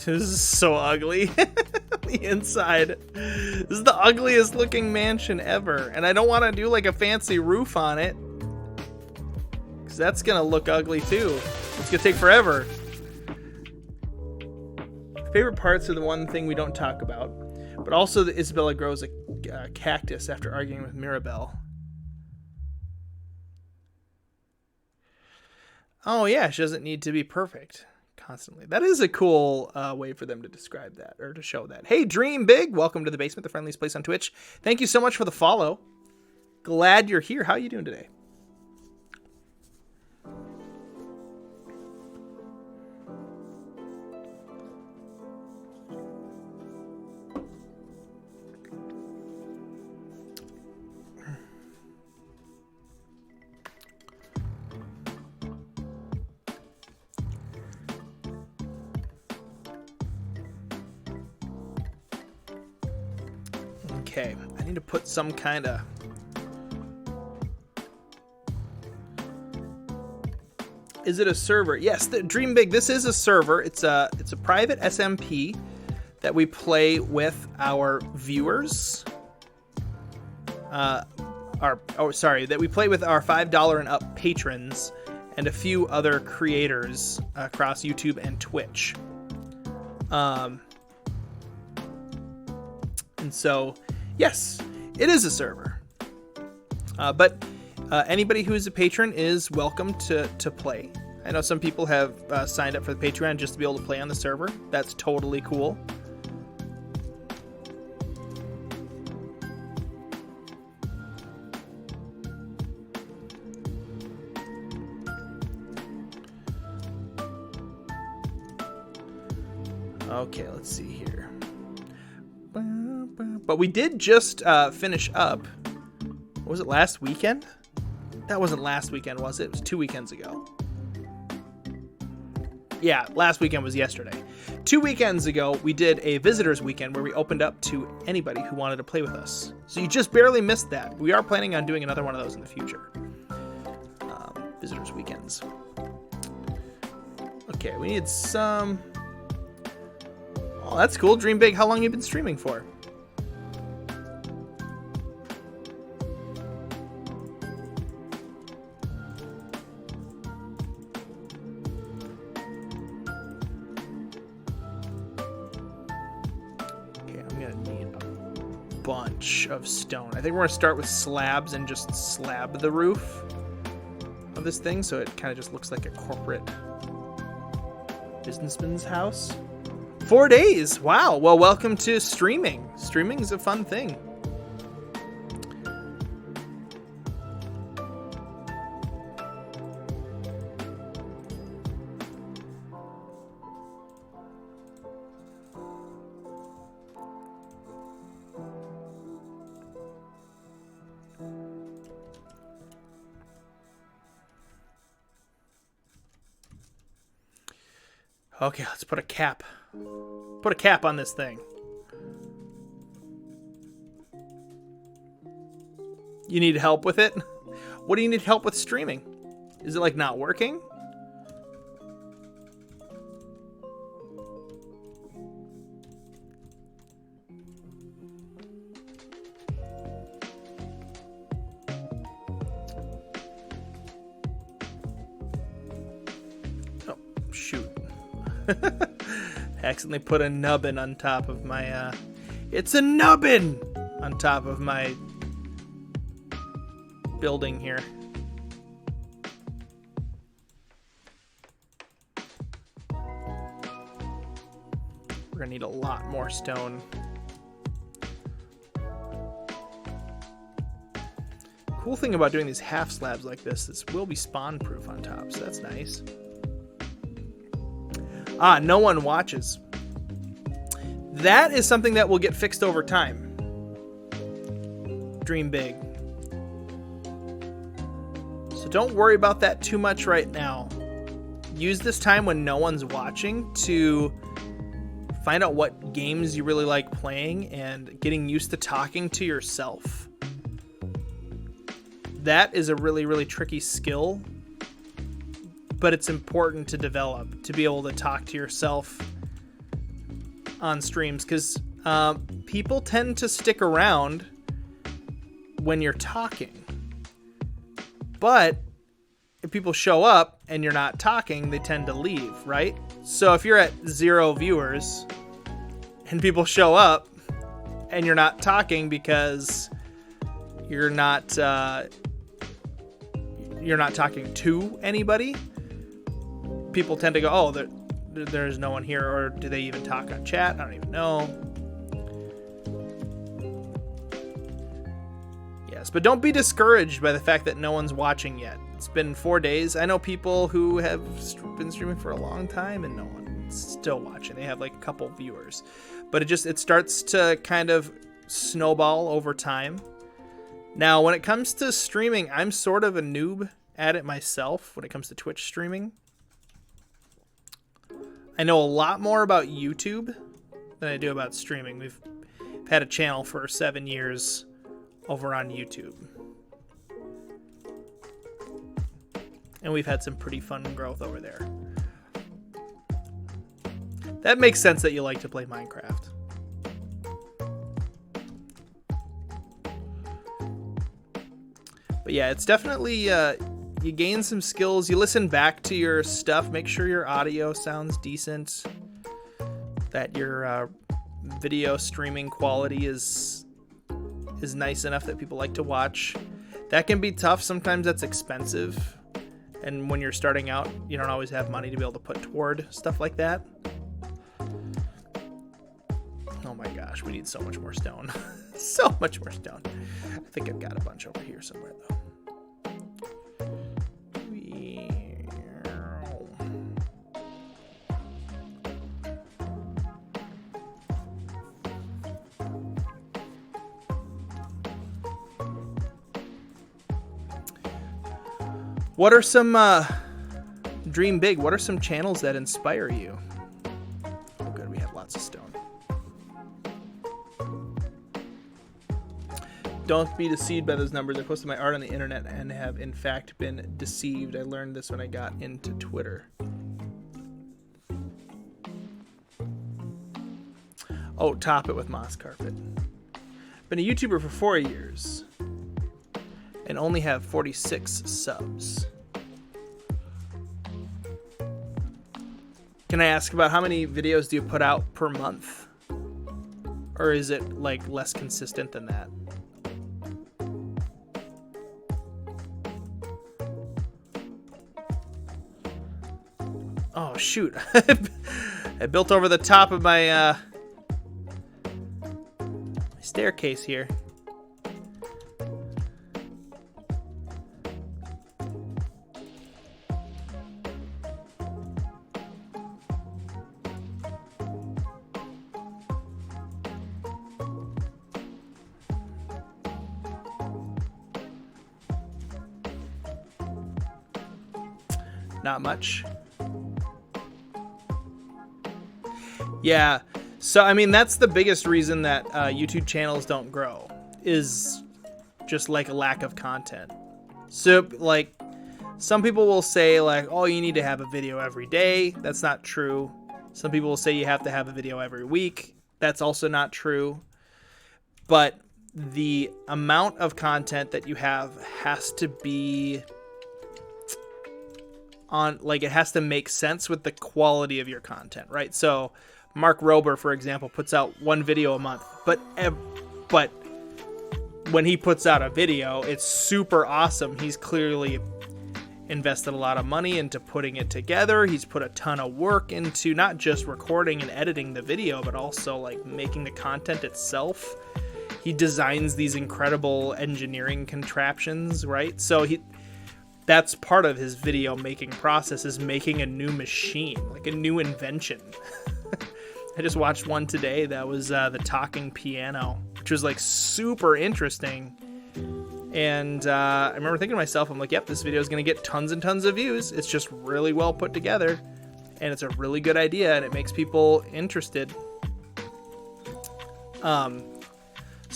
This is so ugly. The inside. This is the ugliest looking mansion ever. And I don't want to do like a fancy roof on it, because that's going to look ugly too. It's going to take forever. Favorite parts are the one thing we don't talk about. But also that Isabella grows a cactus after arguing with Mirabelle. Oh yeah, she doesn't need to be perfect constantly. That is a cool way for them to describe that, or to show that. Hey, Dream Big, welcome to the basement, the friendliest place on Twitch. Thank you so much for the follow. Glad you're here. How are you doing today? Okay, I need to put some kind of... Is it a server? Yes, Dream Big, this is a server. It's a private SMP that we play with our viewers. That we play with our $5 and up patrons and a few other creators across YouTube and Twitch. And so... Yes, it is a server, but anybody who is a patron is welcome to play. I know some people have signed up for the Patreon just to be able to play on the server. That's totally cool. Okay, let's see here. But we did just finish up. Was it last weekend? That wasn't last weekend, was it? It was 2 weekends ago. Yeah, last weekend was yesterday. 2 weekends ago, we did a visitors weekend where we opened up to anybody who wanted to play with us. So you just barely missed that. We are planning on doing another one of those in the future. Visitors weekends. Okay, we need some... Oh, that's cool. Dream big. How long have you been streaming for? Okay, I'm gonna need a bunch of stone. I think we're gonna start with slabs and just slab the roof of this thing so it kind of just looks like a corporate businessman's house. 4 days. Wow. Well, welcome to streaming. Streaming is a fun thing. Okay, let's put a cap. Put a cap on this thing. You need help with it? What do you need help with streaming? Is it like not working? Oh, shoot. Accidentally put a nubbin on top of my, it's a nubbin on top of my building here. We're gonna need a lot more stone. Cool thing about doing these half slabs like this will be spawn proof on top, so that's nice. Ah, no one watches. That is something that will get fixed over time. Dream big. So don't worry about that too much right now. Use this time when no one's watching to find out what games you really like playing and getting used to talking to yourself. That is a really, really tricky skill, but it's important to develop, to be able to talk to yourself on streams, because people tend to stick around when you're talking. But if people show up and you're not talking, they tend to leave, right? So if you're at 0 viewers and people show up and you're not talking because you're not talking to anybody, people tend to go, oh, there's no one here, or do they even talk on chat? I don't even know. Yes, but don't be discouraged by the fact that no one's watching yet. It's been 4 days. I know people who have been streaming for a long time and no one's still watching. They have like a couple viewers, but it starts to kind of snowball over time. Now, when it comes to streaming, I'm sort of a noob at it myself when it comes to Twitch streaming. I know a lot more about YouTube than I do about streaming. We've had a channel for 7 years over on YouTube. And we've had some pretty fun growth over there. That makes sense that you like to play Minecraft. But yeah, it's definitely, you gain some skills. You listen back to your stuff. Make sure your audio sounds decent. That your video streaming quality is nice enough that people like to watch. That can be tough. Sometimes that's expensive. And when you're starting out, you don't always have money to be able to put toward stuff like that. Oh my gosh, we need so much more stone. So much more stone. I think I've got a bunch over here somewhere, though. What are some, dream big, what are some channels that inspire you? Oh good, we have lots of stone. Don't be deceived by those numbers. I posted my art on the internet and have in fact been deceived. I learned this when I got into Twitter. Oh, top it with moss carpet. Been a YouTuber for 4 years and only have 46 subs. Can I ask about how many videos do you put out per month? Or is it like less consistent than that? Oh shoot. I built over the top of my staircase here. Not much. Yeah. So, I mean, that's the biggest reason that YouTube channels don't grow, is just like a lack of content. So, like, some people will say, like, oh, you need to have a video every day. That's not true. Some people will say you have to have a video every week. That's also not true. But the amount of content that you have has to be on, like, it has to make sense with the quality of your content, right? So Mark Rober, for example, puts out one video a month, but when he puts out a video, it's super awesome. He's clearly invested a lot of money into putting it together. He's put a ton of work into not just recording and editing the video, but also like making the content itself. He designs these incredible engineering contraptions, right? So that's part of his video making process, is making a new machine, like a new invention. I just watched one today that was the talking piano, which was like super interesting. And I remember thinking to myself, I'm like, yep, this video is going to get tons and tons of views. It's just really well put together, and it's a really good idea, and it makes people interested. So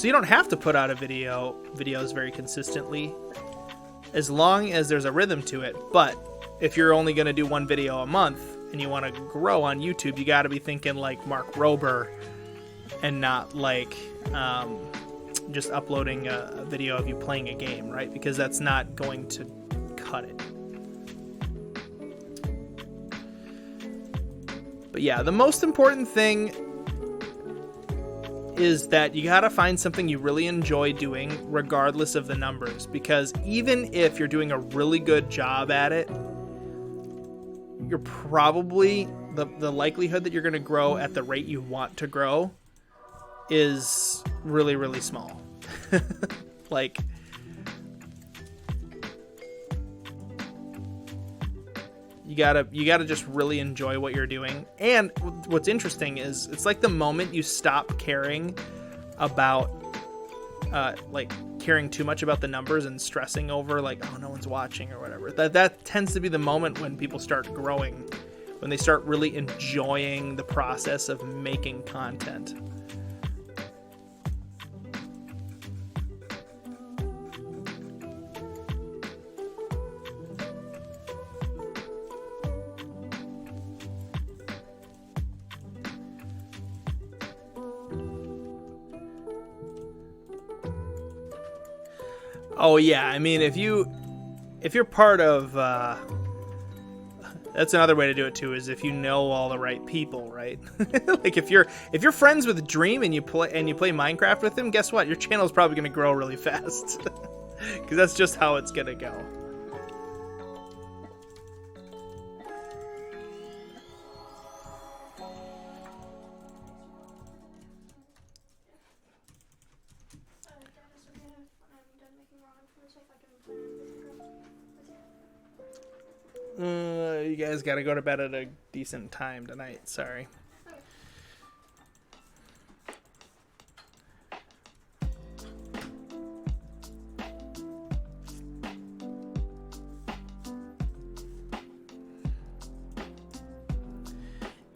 you don't have to put out videos very consistently, as long as there's a rhythm to it. But if you're only going to do one video a month and you want to grow on YouTube, you got to be thinking like Mark Rober and not like just uploading a video of you playing a game, right? Because that's not going to cut it. But yeah, the most important thing is that you gotta find something you really enjoy doing regardless of the numbers, because even if you're doing a really good job at it, you're probably, the likelihood that you're going to grow at the rate you want to grow is really, really small. Like, you gotta just really enjoy what you're doing. And what's interesting is it's like the moment you stop caring about like caring too much about the numbers and stressing over like, oh, no one's watching or whatever, that tends to be the moment when people start growing, when they start really enjoying the process of making content. Oh yeah, I mean, if you're part of, that's another way to do it too, is if you know all the right people, right? Like if you're friends with Dream and you play Minecraft with him, guess what? Your channel is probably going to grow really fast, because that's just how it's going to go. You guys gotta go to bed at a decent time tonight. Sorry.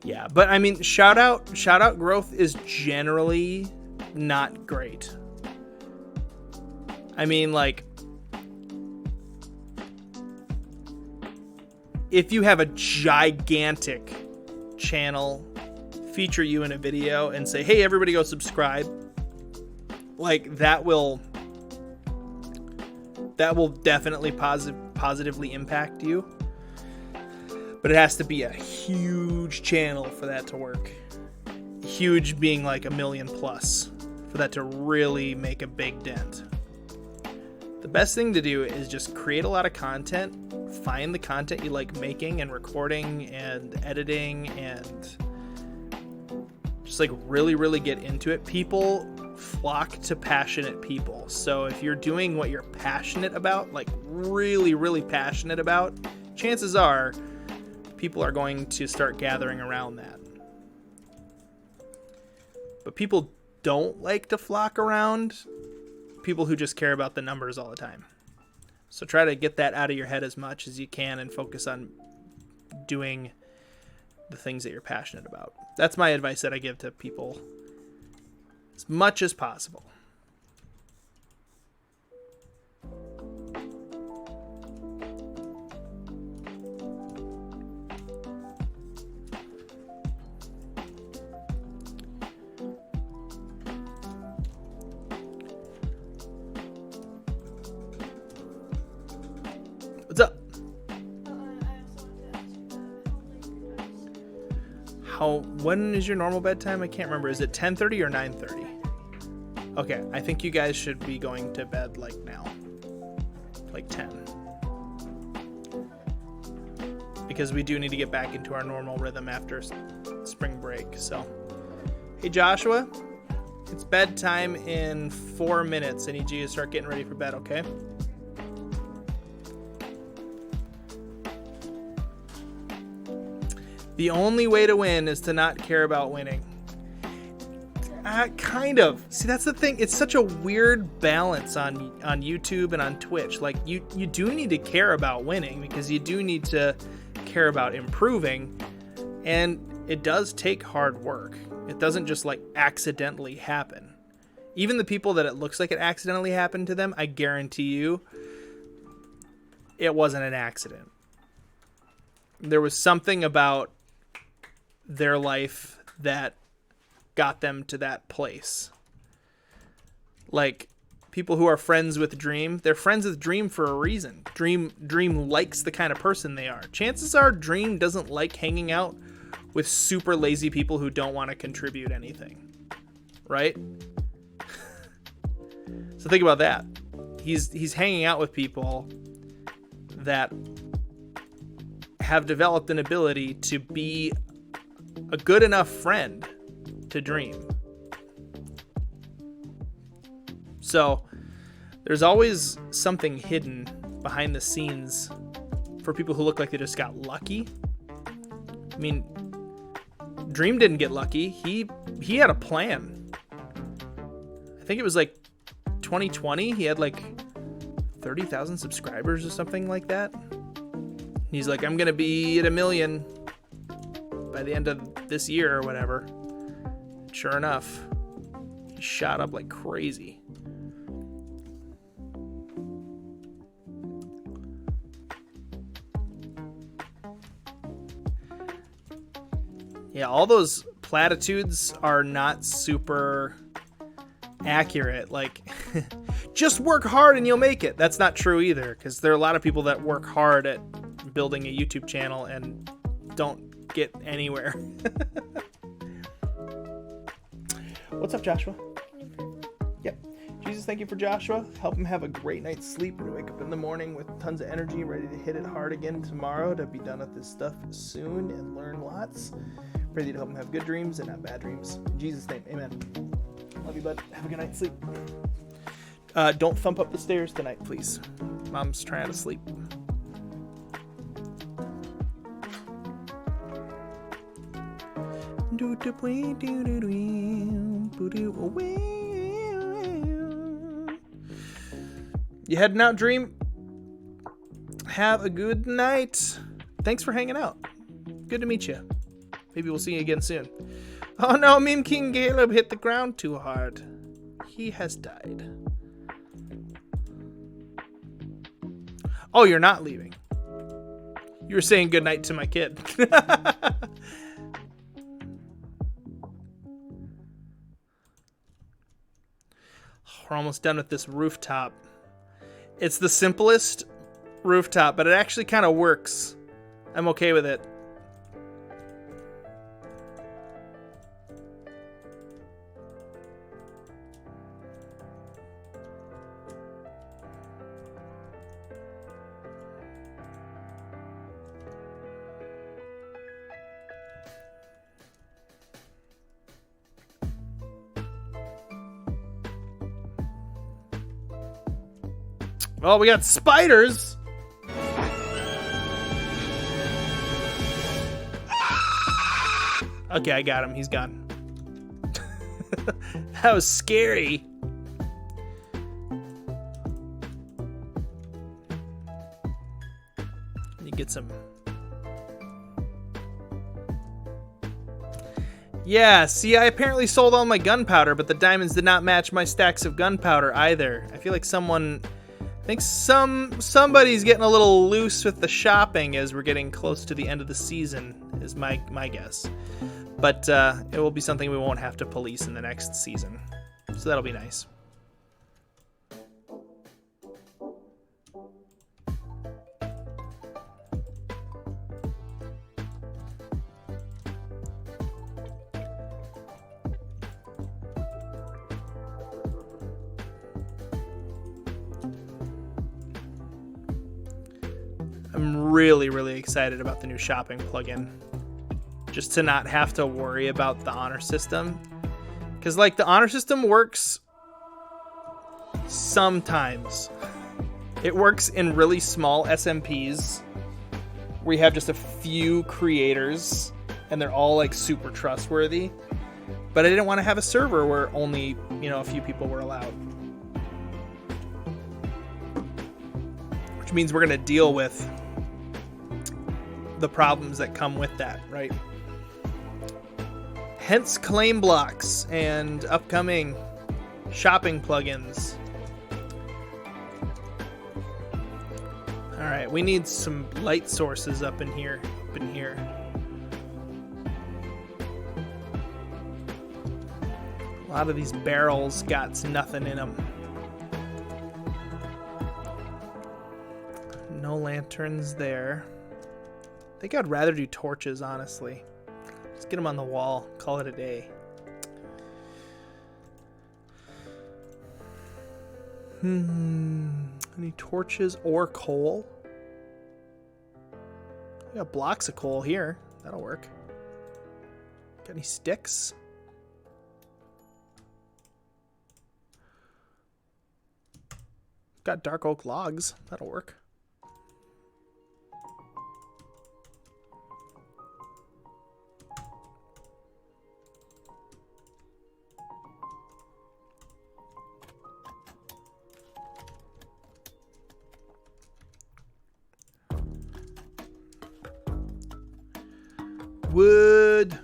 Yeah, but I mean, shout out growth is generally not great. I mean, like, if you have a gigantic channel feature you in a video and say, hey, everybody go subscribe, like that will definitely positively impact you. But it has to be a huge channel for that to work. Huge being like 1 million plus for that to really make a big dent. The best thing to do is just create a lot of content, find the content you like making and recording and editing, and just like really, really get into it. People flock to passionate people. So if you're doing what you're passionate about, like really, really passionate about, chances are people are going to start gathering around that. But people don't like to flock around people who just care about the numbers all the time. So try to get that out of your head as much as you can and focus on doing the things that you're passionate about. That's my advice that I give to people as much as possible. What's up? When is your normal bedtime? I can't remember. Is it 10:30 or 9:30? Okay, I think you guys should be going to bed like now. Like 10. Because we do need to get back into our normal rhythm after spring break. So, hey Joshua, it's bedtime in 4 minutes. I need you to start getting ready for bed, okay? The only way to win is to not care about winning. Kind of. See, that's the thing. It's such a weird balance on YouTube and on Twitch. Like, you do need to care about winning because you do need to care about improving. And it does take hard work. It doesn't just, like, accidentally happen. Even the people that it looks like it accidentally happened to them, I guarantee you, it wasn't an accident. There was something about their life that got them to that place. Like people who are friends with Dream, they're friends with Dream for a reason. Dream likes the kind of person they are. Chances are Dream doesn't like hanging out with super lazy people who don't want to contribute anything. Right? So think about that. He's hanging out with people that have developed an ability to be a good enough friend to Dream. So there's always something hidden behind the scenes for people who look like they just got lucky. I mean, Dream didn't get lucky. He had a plan. I think it was like 2020. He had like 30,000 subscribers or something like that. He's like, I'm going to be at 1 million by the end of this year or whatever. Sure enough, he shot up like crazy. Yeah, all those platitudes are not super accurate. Like, just work hard and you'll make it. That's not true either, because there are a lot of people that work hard at building a YouTube channel and don't get anywhere. What's up, Joshua? Yep. Jesus, thank you for Joshua. Help him have a great night's sleep and wake up in the morning with tons of energy, ready to hit it hard again tomorrow, to be done with this stuff soon and learn lots. Pray that you help him have good dreams and not bad dreams. In Jesus' name, amen. Love you, bud. Have a good night's sleep. Don't thump up the stairs tonight, please. Mom's trying to sleep. You heading out, Dream? Have a good night. Thanks for hanging out. Good to meet you. Maybe we'll see you again soon. Oh no, Meme King Caleb hit the ground too hard. He has died. Oh, you're not leaving. You were saying goodnight to my kid. We're almost done with this rooftop. It's the simplest rooftop, but it actually kind of works. I'm okay with it. Oh, we got spiders! Okay, I got him. He's gone. That was scary. You get some... Yeah, see, I apparently sold all my gunpowder, but the diamonds did not match my stacks of gunpowder either. I feel like I think somebody's getting a little loose with the shopping as we're getting close to the end of the season, is my guess. But it will be something we won't have to police in the next season. So that'll be nice. I'm really, really excited about the new shopping plugin. Just to not have to worry about the honor system. Because, like, the honor system works sometimes. It works in really small SMPs where you have just a few creators and they're all, like, super trustworthy. But I didn't want to have a server where only, a few people were allowed. Which means we're going to deal with the problems that come with that, right? Hence claim blocks and upcoming shopping plugins. All right, we need some light sources up in here. A lot of these barrels got nothing in them. No lanterns there. I think I'd rather do torches, honestly. Just get them on the wall. Call it a day. Any torches or coal? We got blocks of coal here. That'll work. Got any sticks? Got dark oak logs. That'll work. Wood.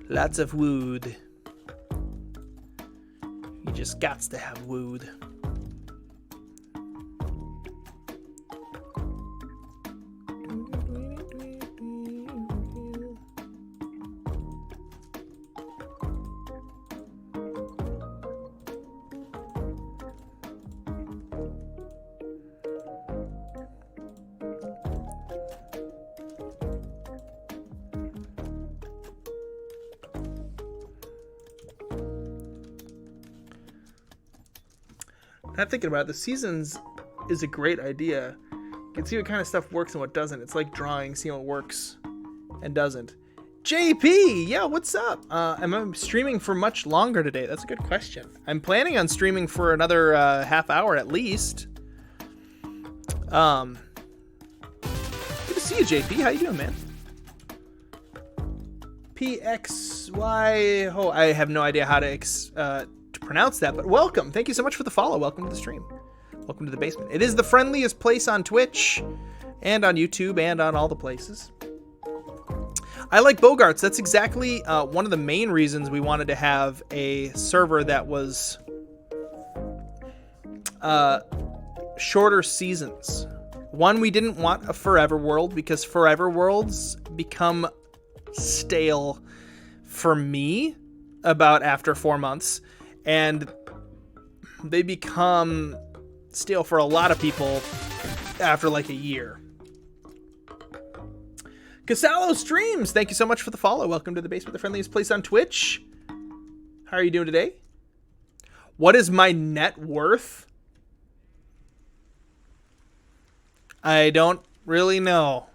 Lots of wood. You just gots to have wood. I'm thinking about it, the seasons is a great idea. You can see what kind of stuff works and what doesn't. It's like drawing, seeing what works and doesn't. JP, yeah, what's up? Am I streaming for much longer today? That's a good question. I'm planning on streaming for another half hour at least. Good to see you, JP. How you doing, man? PXY. Oh, I have no idea how to pronounce that, but welcome. Thank you so much for the follow. Welcome to the stream. Welcome to the basement. It is the friendliest place on Twitch and on YouTube and on all the places. I like Bogarts. That's exactly one of the main reasons we wanted to have a server that was shorter seasons. One, we didn't want a forever world because forever worlds become stale for me about after 4 months. and they become stale for a lot of people after like a year. Casalo Streams, thank you so much for the follow. Welcome to the Basement, the friendliest place on Twitch. How are you doing today? What is my net worth? I don't really know.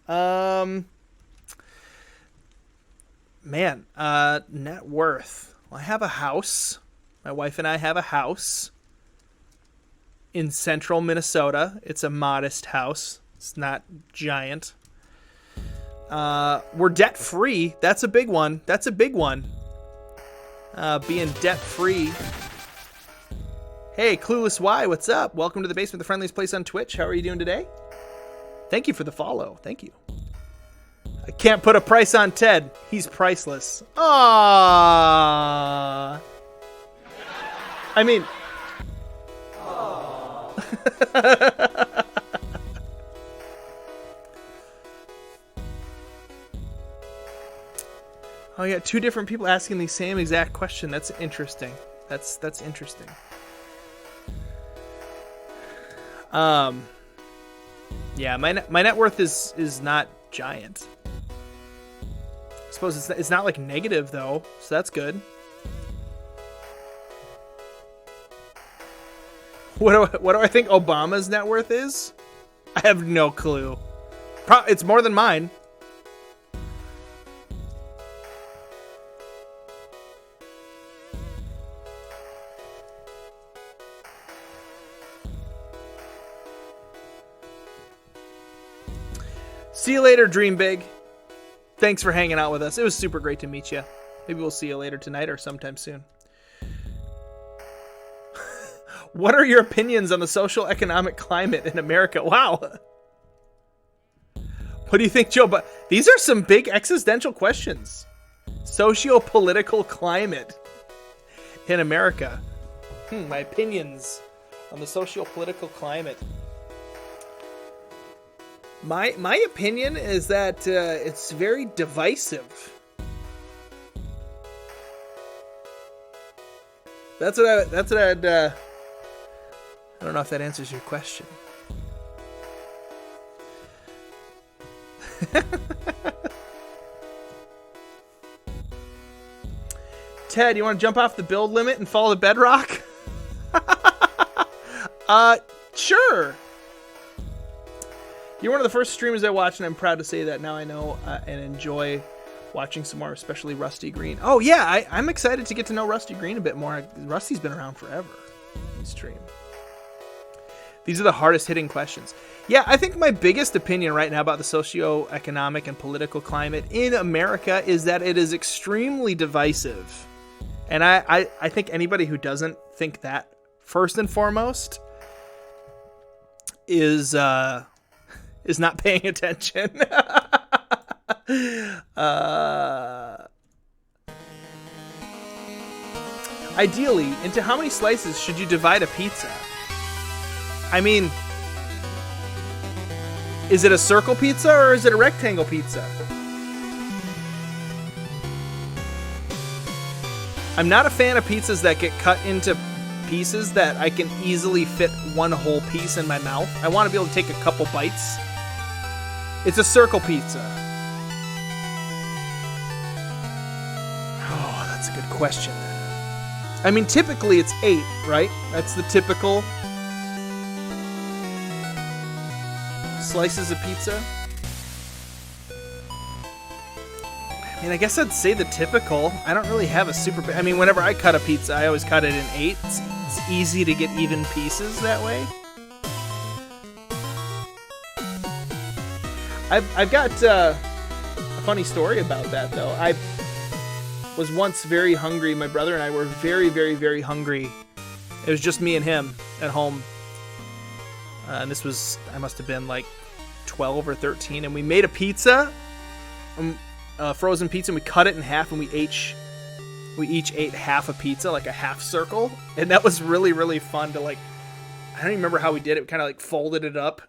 Man, net worth. Well, I have a house. My wife and I have a house in central Minnesota. It's a modest house. It's not giant. We're debt free. That's a big one. That's a big one. Being debt free. Hey, Clueless Y, what's up? Welcome to the Basement, the friendliest place on Twitch. How are you doing today? Thank you for the follow. Thank you. I can't put a price on Ted. He's priceless. Aww. I mean. Aww. Oh, yeah, two different people asking the same exact question. That's interesting. That's interesting. Yeah, my net worth is not giant. I suppose it's not like negative though, so that's good. What do I think Obama's net worth is? I have no clue. It's more than mine. See you later, Dream Big. Thanks for hanging out with us. It was super great to meet you. Maybe we'll see you later tonight or sometime soon. What are your opinions on the social economic climate in America? Wow. What do you think, Joe? But these are some big existential questions. Socio-political climate in America. My opinions on the socio-political climate. My opinion is that it's very divisive. That's what I'd. I don't know if that answers your question. Ted, you want to jump off the build limit and follow the bedrock? Sure. You're one of the first streamers I watched, and I'm proud to say that now I know and enjoy watching some more, especially Rusty Green. Oh, yeah, I'm excited to get to know Rusty Green a bit more. Rusty's been around forever in stream. These are the hardest hitting questions. Yeah, I think my biggest opinion right now about the socioeconomic and political climate in America is that it is extremely divisive. And I think anybody who doesn't think that, first and foremost, is not paying attention. Ideally, into how many slices should you divide a pizza? I mean, is it a circle pizza or is it a rectangle pizza? I'm not a fan of pizzas that get cut into pieces that I can easily fit one whole piece in my mouth. I want to be able to take a couple bites. It's a circle pizza. Oh, that's a good question. I mean, typically it's 8, right? That's the typical slices of pizza. I mean, I guess I'd say the typical. I don't really have a super... I mean, whenever I cut a pizza, I always cut it in 8. It's easy to get even pieces that way. I've got a funny story about that, though. I was once very hungry. My brother and I were very, very, very hungry. It was just me and him at home. And this was... I must have been like 12 or 13. And we made a pizza. Frozen pizza, and we cut it in half, and we each ate half a pizza, like a half circle, and that was really, really fun to, like, I don't even remember how we did it. We kind of like folded it up.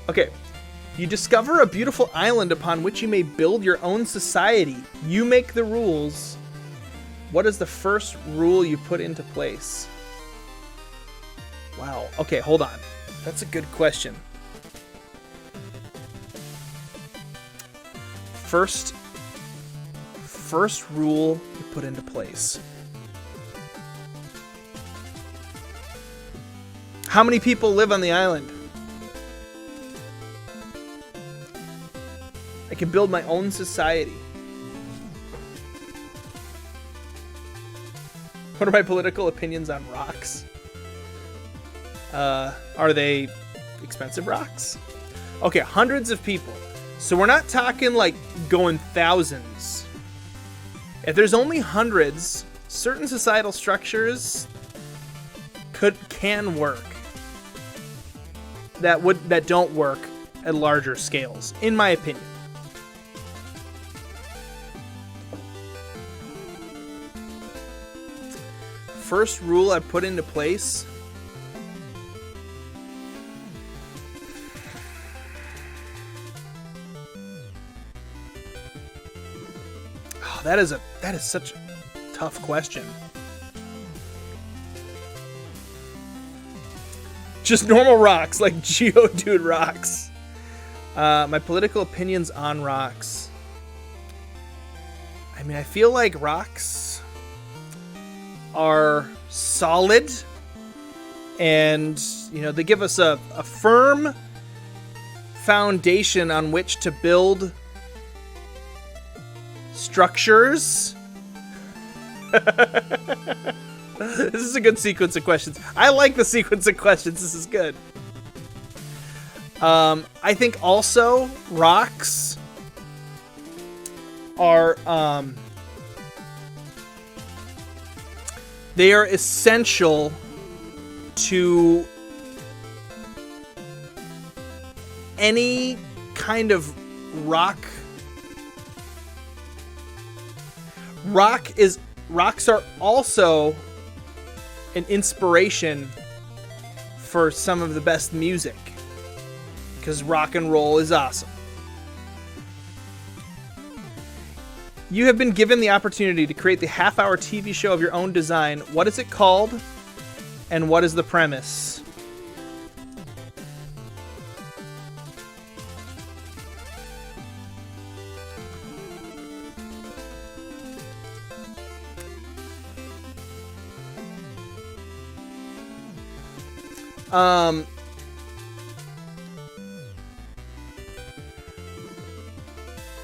Okay, You discover a beautiful island upon which you may build your own society. You make the rules. What is the first rule you put into place? Wow. Okay, hold on. That's a good question. First rule you put into place. How many people live on the island? I can build my own society. What are my political opinions on rocks? Are they expensive rocks? Okay, hundreds of people. So we're not talking like going thousands. If there's only hundreds, certain societal structures can work that don't work at larger scales, in my opinion. First rule I put into place. Oh, that is such a tough question. Just normal rocks, like Geodude rocks. My political opinions on rocks. I mean, I feel like rocks are solid, and they give us a firm foundation on which to build structures. This is a good sequence of questions. I like the sequence of questions. This is good. I think also rocks are they are essential to any kind of rock. Rocks are also an inspiration for some of the best music, because rock and roll is awesome. You have been given the opportunity to create the half-hour TV show of your own design. What is it called, and what is the premise?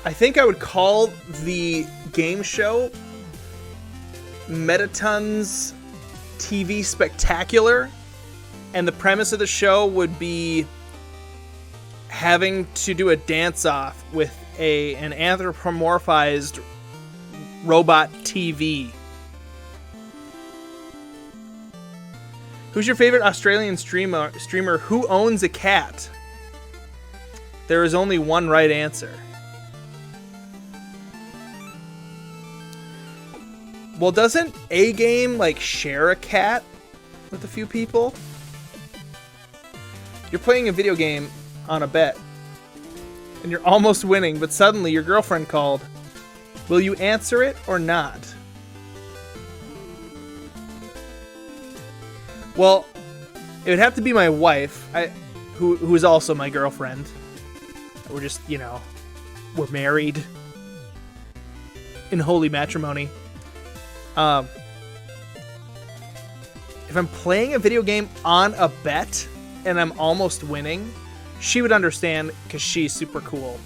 I think I would call the game show Mettaton's TV Spectacular, and the premise of the show would be having to do a dance-off with an anthropomorphized robot TV. Who's your favorite Australian streamer who owns a cat? There is only one right answer. Well, doesn't A Game share a cat with a few people? You're playing a video game on a bet, and you're almost winning, but suddenly your girlfriend called. Will you answer it or not? Well, it would have to be my wife, who is also my girlfriend. We're just, we're married in holy matrimony. If I'm playing a video game on a bet and I'm almost winning, she would understand because she's super cool.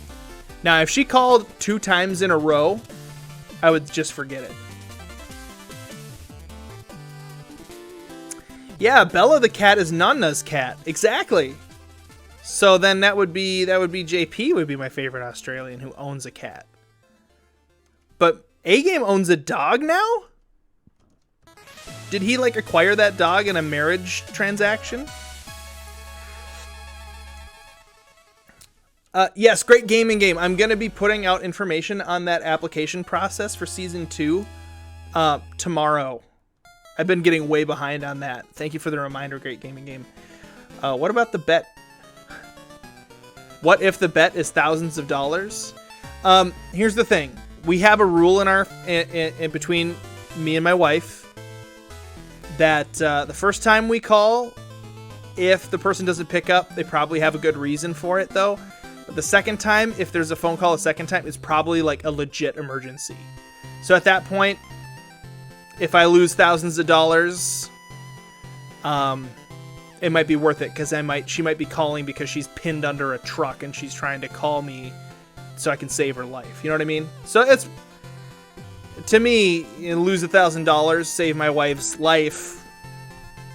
Now, if she called 2 times in a row, I would just forget it. Yeah, Bella the cat is Nanna's cat. Exactly. So then that would be JP would be my favorite Australian who owns a cat. But A Game owns a dog now? Did he acquire that dog in a marriage transaction? Yes, great gaming game. I'm going to be putting out information on that application process for Season 2 tomorrow. I've been getting way behind on that. Thank you for the reminder, great gaming game. What about the bet? What if the bet is thousands of dollars? Here's the thing. We have a rule in between me and my wife that the first time we call, if the person doesn't pick up, they probably have a good reason for it, though. But the second time, if there's a phone call a second time, it's probably like a legit emergency. So at that point, if I lose thousands of dollars, it might be worth it because she might be calling because she's pinned under a truck and she's trying to call me so I can save her life. You know what I mean? So it's, to me, lose $1,000, save my wife's life.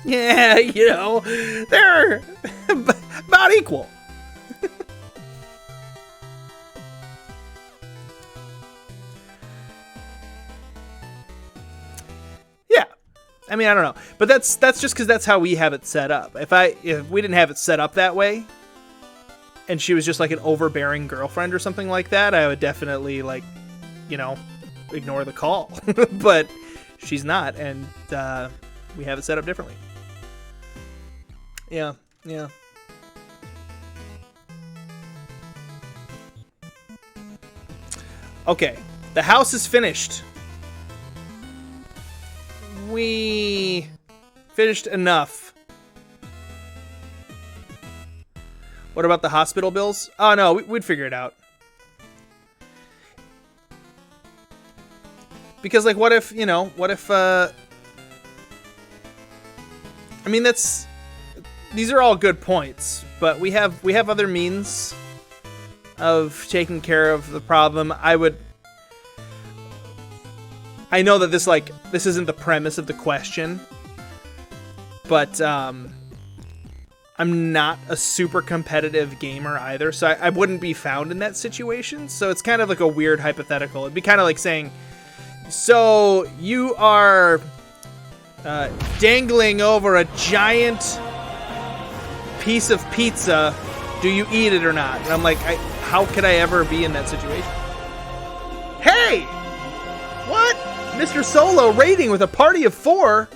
Yeah, you know, they're about equal. Yeah. I mean, I don't know, but that's just because that's how we have it set up. If we didn't have it set up that way, and she was just like an overbearing girlfriend or something like that, I would definitely, like, you know, ignore the call. But she's not, and we have it set up differently. Yeah. Okay, the house is finished. We finished enough. What about the hospital bills? Oh, no, we'd figure it out. Because, like, what if, I mean, these are all good points, but we have other means of taking care of the problem. I know that this isn't the premise of the question, but, I'm not a super competitive gamer either, so I wouldn't be found in that situation. So it's kind of like a weird hypothetical. It'd be kind of like saying, so you are dangling over a giant piece of pizza. Do you eat it or not? And I'm like, how could I ever be in that situation? Hey! What? Mr. Solo rating with a party of 4?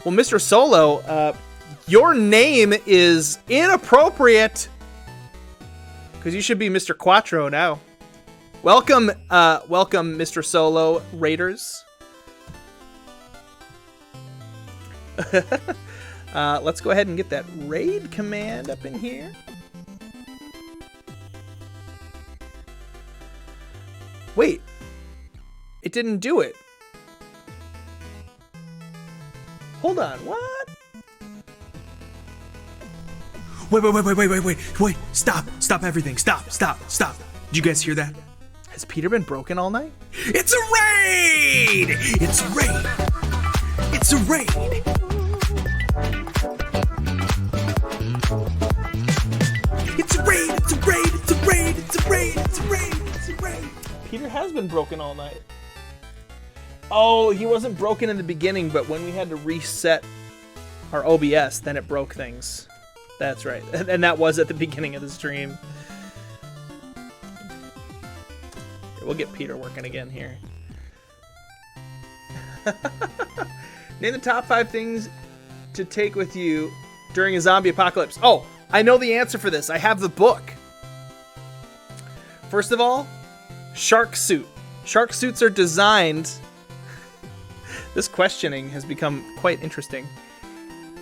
Well, Mr. Solo, your name is inappropriate because you should be Mr. Quattro now. Welcome, Mr. Solo Raiders. Let's go ahead and get that raid command up in here. Wait, it didn't do it. Hold on, what? Wait, stop everything. Stop. Did you guys hear that? Has Peter been broken all night? It's a raid! It's a raid! It's a raid! It's a raid! It's a raid! It's a raid! It's a raid! It's a raid! It's a raid! Peter has been broken all night. Oh, he wasn't broken in the beginning, but when we had to reset our OBS, then it broke things. That's right. And that was at the beginning of the stream. We'll get Peter working again here. Name the top 5 things to take with you during a zombie apocalypse. Oh, I know the answer for this. I have the book. First of all, shark suit. Shark suits are designed... This questioning has become quite interesting.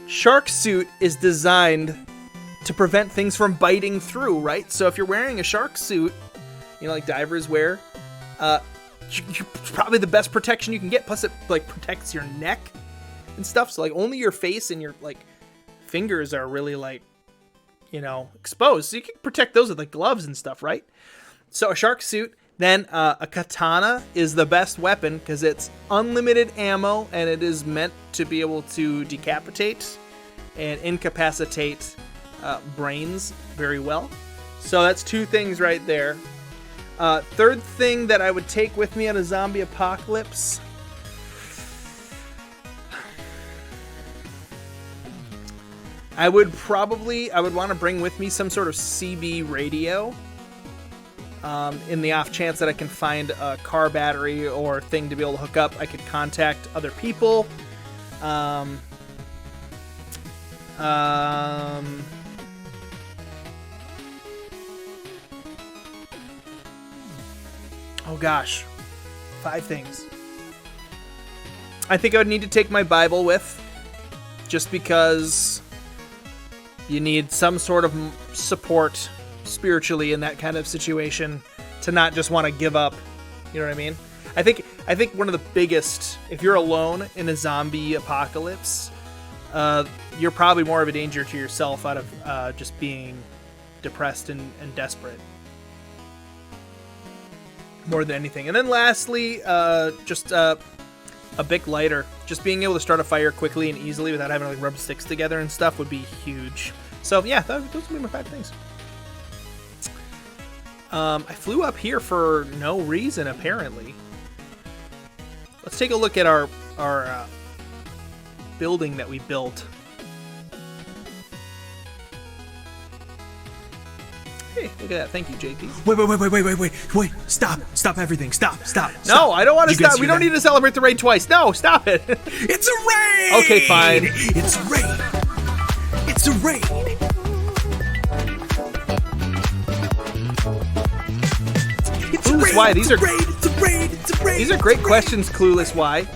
Shark suit is designed to prevent things from biting through, right? So if you're wearing a shark suit, like divers wear, probably the best protection you can get. Plus it like protects your neck and stuff. So like only your face and your like fingers are really like, exposed. So you can protect those with like gloves and stuff, right? So a shark suit. Then a katana is the best weapon because it's unlimited ammo and it is meant to be able to decapitate and incapacitate brains very well. So that's 2 things right there. Third thing that I would take with me on a zombie apocalypse. I would want to bring with me some sort of CB radio. In the off chance that I can find a car battery or thing to be able to hook up, I could contact other people. Oh gosh, 5 things. I think I would need to take my Bible with, just because you need some sort of support spiritually in that kind of situation to not just want to give up. You know what I mean? I think one of the biggest, if you're alone in a zombie apocalypse, you're probably more of a danger to yourself out of just being depressed and desperate. More than anything. And then lastly, just a Bic lighter. Just being able to start a fire quickly and easily without having to like rub sticks together and stuff would be huge. So yeah, those would be my 5 things. I flew up here for no reason, apparently. Let's take a look at our building that we built. Hey, look at that. Thank you, JP. Wait. Stop everything. Stop. No, I don't want to stop. We don't need to celebrate the raid twice. No, stop it. It's a raid! Okay, fine. It's a raid. It's a raid. Clueless Why? These are It's a raid. These are great questions, Clueless Why.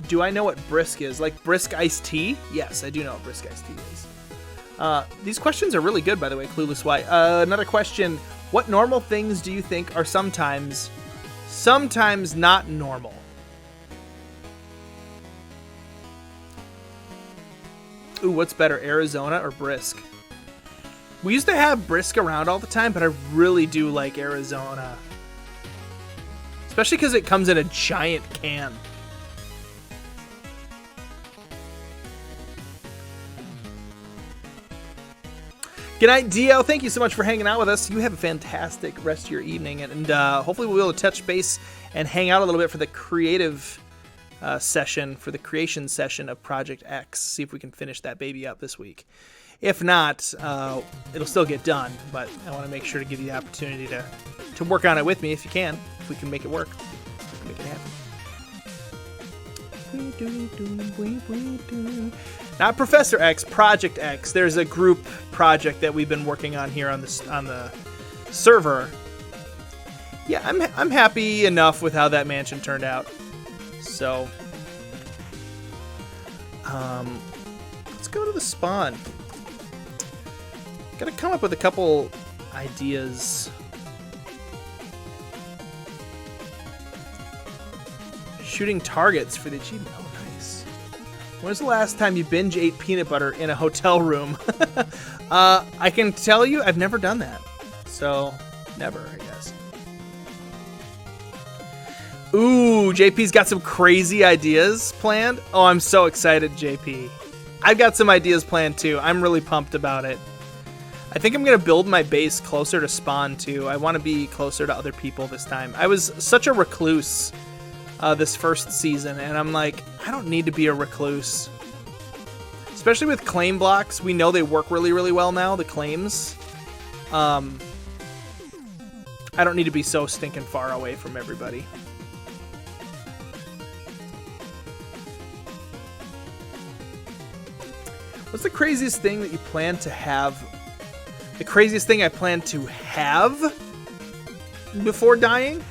Do I know what brisk is? Like brisk iced tea? Yes, I do know what brisk iced tea is. These questions are really good, by the way, Clueless Why. Another question. What normal things do you think are sometimes not normal? Ooh, what's better, Arizona or brisk? We used to have brisk around all the time, but I really do like Arizona. Especially because it comes in a giant can. Good night, Dio. Thank you so much for hanging out with us. You have a fantastic rest of your evening, and hopefully we'll be able to touch base and hang out a little bit for the creative session, for the creation session of Project X. See if we can finish that baby up this week. If not, it'll still get done, but I want to make sure to give you the opportunity to work on it with me if you can, if we can make it work, make it happen. Not Professor X, Project X. There's a group project that we've been working on here on the server. Yeah, I'm happy enough with how that mansion turned out. So, let's go to the spawn. Gotta come up with a couple ideas. Shooting targets for the achievement. Oh, nice. When's the last time you binge ate peanut butter in a hotel room? I can tell you I've never done that. So, never, I guess. Ooh, JP's got some crazy ideas planned. Oh, I'm so excited, JP. I've got some ideas planned too. I'm really pumped about it. I think I'm going to build my base closer to spawn too. I want to be closer to other people this time. I was such a recluse this first season, and I'm like, I don't need to be a recluse. Especially with claim blocks. We know they work really, really well now, the claims. I don't need to be so stinking far away from everybody. What's the craziest thing that you plan to have? The craziest thing I plan to have before dying?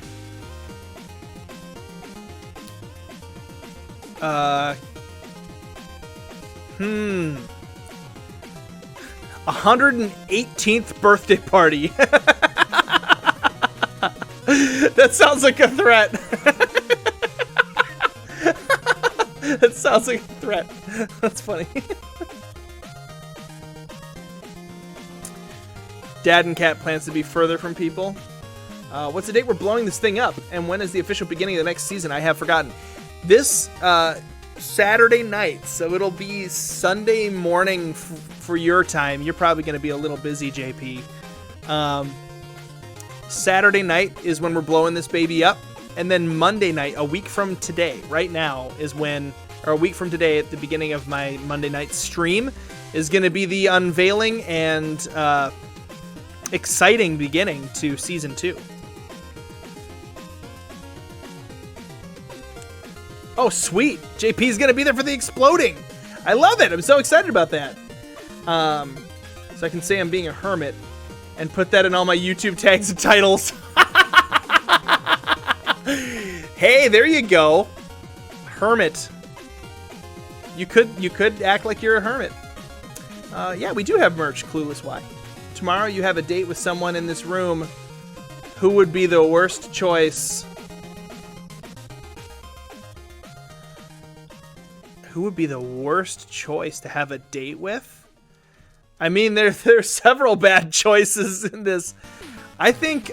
118th birthday party. That sounds like a threat. That sounds like a threat. That's funny. Dad and Cat plans to be further from people. What's the date we're blowing this thing up? And when is the official beginning of the next season? I have forgotten. This Saturday night, so it'll be Sunday morning for your time. You're probably going to be a little busy, JP. Saturday night is when we're blowing this baby up. And then Monday night, a week from today, right now, is when, or a week from today at the beginning of my Monday night stream, is going to be the unveiling and exciting beginning to Season 2. Oh, sweet. JP's going to be there for the exploding. I love it. I'm so excited about that. So I can say I'm being a hermit and put that in all my YouTube tags and titles. Hey, there you go. Hermit. You could act like you're a hermit. Yeah, we do have merch, Clueless Why. Tomorrow you have a date with someone in this room. Who would be the worst choice? Who would be the worst choice to have a date with? I mean, there's several bad choices in this. I think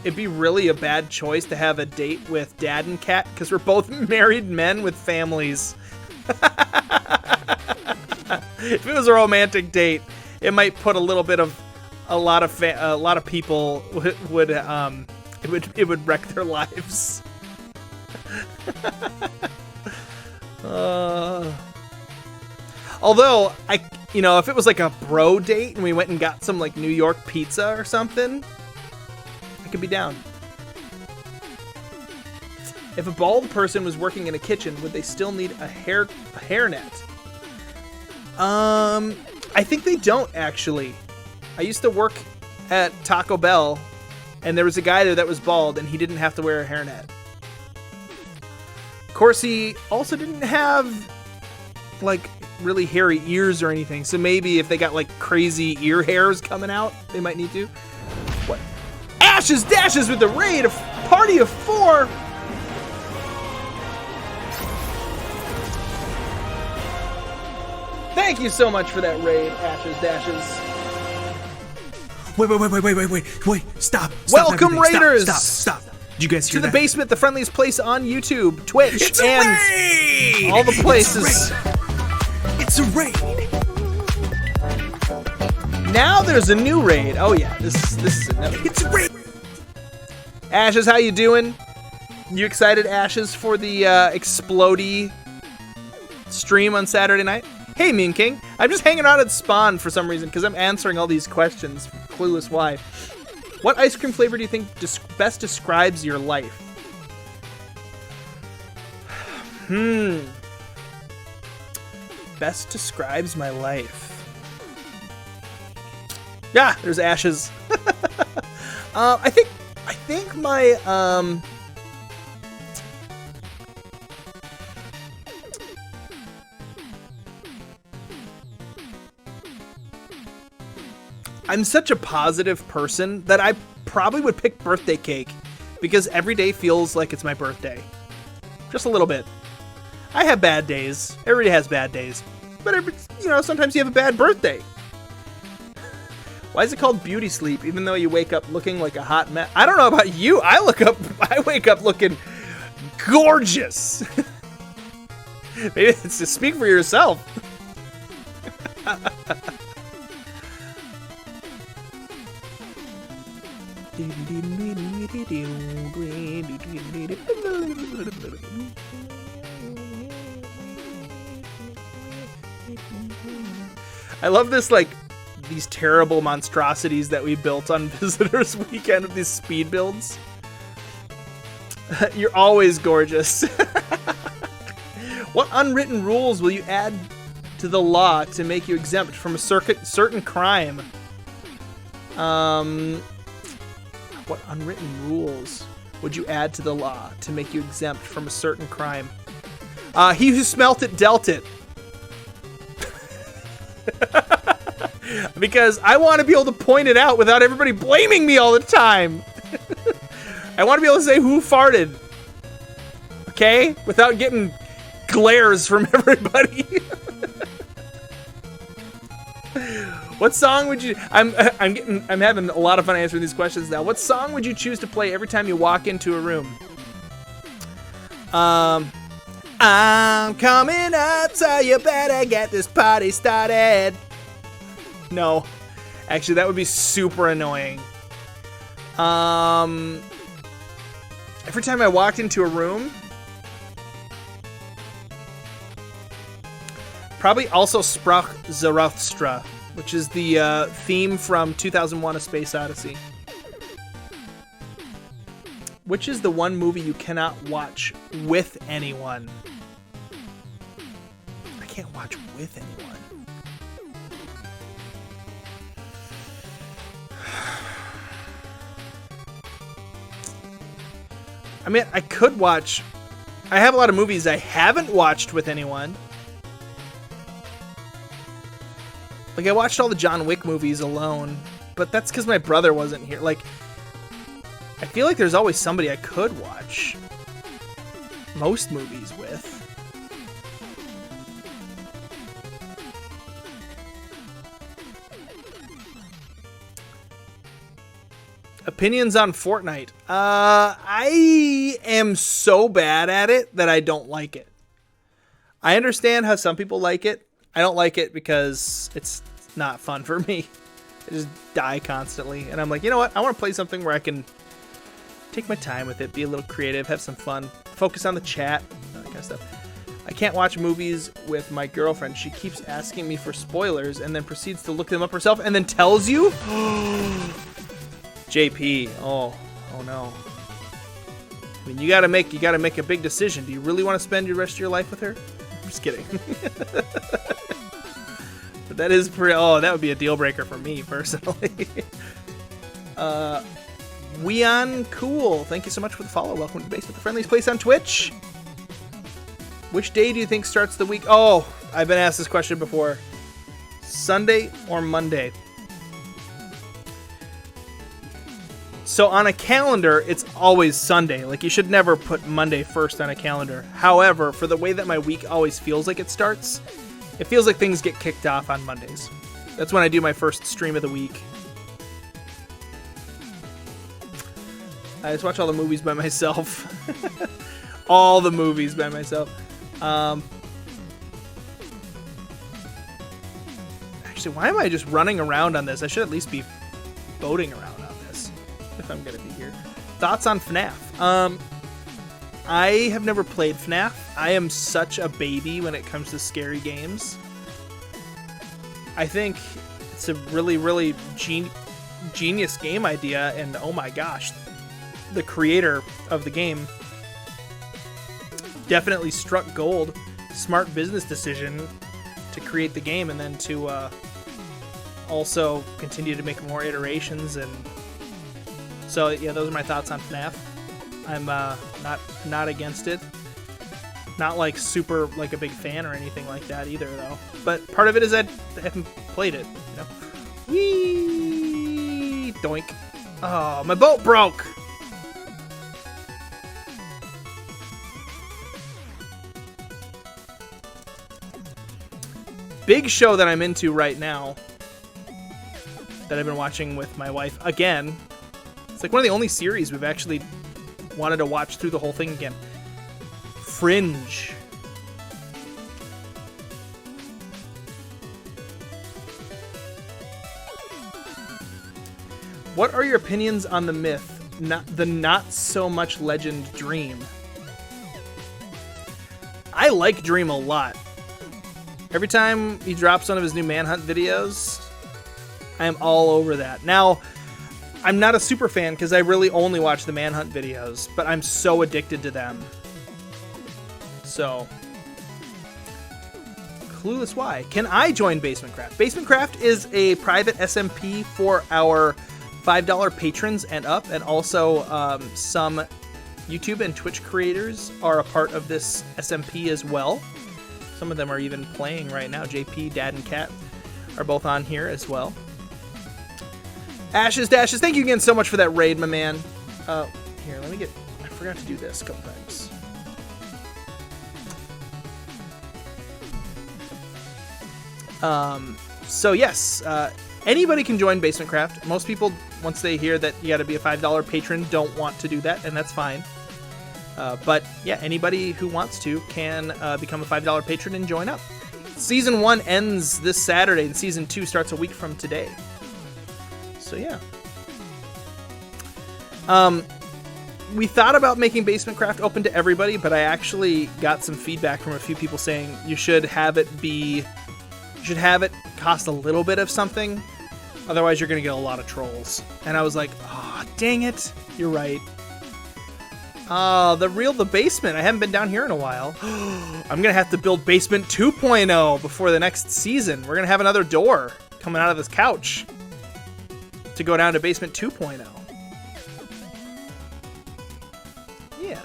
it'd be really a bad choice to have a date with Dad and Kat because we're both married men with families. If it was a romantic date, it might put a lot of people would wreck their lives. Although if it was like a bro date and we went and got some like New York pizza or something, I could be down. If a bald person was working in a kitchen, would they still need a hairnet? I think they don't actually. I used to work at Taco Bell, and there was a guy there that was bald, and he didn't have to wear a hairnet. Of course, he also didn't have like really hairy ears or anything, so maybe if they got like crazy ear hairs coming out, they might need to. What? Ashes dashes with the raid, a party of 4. Thank you so much for that raid, Ashes dashes. Wait. Stop. Welcome, everything. Raiders. Stop. Did you guys hear to the that? basement, the friendliest place on YouTube, Twitch, It's a and raid! all the places. It's a raid. Now there's a new raid. Oh yeah, this is another. It's a raid. Ashes, how you doing? You excited, Ashes, for the Explodey stream on Saturday night? Hey, Mean King. I'm just hanging out at Spawn for some reason because I'm answering all these questions. Clueless why. What ice cream flavor do you think best describes your life? Best describes my life. Yeah, there's Ashes. I think my I'm such a positive person that I probably would pick birthday cake because every day feels like it's my birthday. Just a little bit. I have bad days. Everybody has bad days. But sometimes you have a bad birthday. Why is it called beauty sleep even though you wake up looking like a hot mess? I don't know about you. I wake up looking gorgeous. Maybe it's to speak for yourself. I love this, like, these terrible monstrosities that we built on Visitors Weekend with these speed builds. You're always gorgeous. What unwritten rules will you add to the law to make you exempt from a certain crime? What unwritten rules would you add to the law to make you exempt from a certain crime? He who smelt it dealt it. Because I want to be able to point it out without everybody blaming me all the time. I want to be able to say who farted. Okay? Without getting glares from everybody. What song would you... I'm having a lot of fun answering these questions now. What song would you choose to play every time you walk into a room? I'm coming up, so you better get this party started. No. Actually, that would be super annoying. Every time I walked into a room... Probably also Sprach Zarathustra, which is the theme from 2001: A Space Odyssey. Which is the one movie you cannot watch with anyone? I can't watch with anyone. I mean, I could watch... I have a lot of movies I haven't watched with anyone. Like, I watched all the John Wick movies alone, but that's because my brother wasn't here. Like, I feel like there's always somebody I could watch most movies with. Opinions on Fortnite. I am so bad at it that I don't like it. I understand how some people like it. I don't like it because it's not fun for me. I just die constantly. And I'm like, you know what? I want to play something where I can take my time with it, be a little creative, have some fun, focus on the chat, that kind of stuff. I can't watch movies with my girlfriend. She keeps asking me for spoilers and then proceeds to look them up herself and then tells you. JP, oh no. I mean, you gotta make a big decision. Do you really want to spend the rest of your life with her? I'm just kidding. But that is that would be a deal breaker for me personally. Weon Cool, thank you so much for the follow. Welcome to Basement, the friendliest place on Twitch. Which day do you think starts the week? Oh, I've been asked this question before. Sunday or Monday? So on a calendar, it's always Sunday. Like, you should never put Monday first on a calendar. However, for the way that my week always feels like it starts, it feels like things get kicked off on Mondays. That's when I do my first stream of the week. I just watch all the movies by myself. All the movies by myself. Actually, why am I just running around on this? I should at least be boating around on this if I'm gonna be here. Thoughts on FNAF? I have never played FNAF. I am such a baby when it comes to scary games. I think it's a really, really genius game idea, and oh my gosh, the creator of the game definitely struck gold. Smart business decision to create the game and then to also continue to make more iterations. And so yeah, those are my thoughts on FNAF. I'm not against it. Not like super like a big fan or anything like that either though. But part of it is that I haven't played it, you know. Whee! Doink. Oh, my boat broke! Big show that I'm into right now that I've been watching with my wife again. It's like one of the only series we've actually wanted to watch through the whole thing again. Fringe. What are your opinions on the myth, not so much legend Dream? I like Dream a lot. Every time he drops one of his new Manhunt videos, I am all over that. Now, I'm not a super fan because I really only watch the Manhunt videos, but I'm so addicted to them. So, clueless why. Can I join BasementCraft? BasementCraft is a private SMP for our $5 patrons and up, and also some YouTube and Twitch creators are a part of this SMP as well. Some of them are even playing right now. JP, Dad, and Kat are both on here as well. Ashes Dashes, thank you again so much for that raid, my man. Here, let me get... I forgot to do this a couple times. So yes, anybody can join BasementCraft. Most people, once they hear that you gotta be a $5 patron, don't want to do that, and that's fine. But yeah, anybody who wants to can become a $5 patron and join up. Season 1 ends this Saturday, and Season 2 starts a week from today. So yeah. We thought about making BasementCraft open to everybody, but I actually got some feedback from a few people saying you should have it cost a little bit of something, otherwise you're gonna get a lot of trolls. And I was like, oh, dang it, you're right. The basement. I haven't been down here in a while. I'm gonna have to build basement 2.0 before the next season. We're gonna have another door coming out of this couch to go down to basement 2.0. Yeah.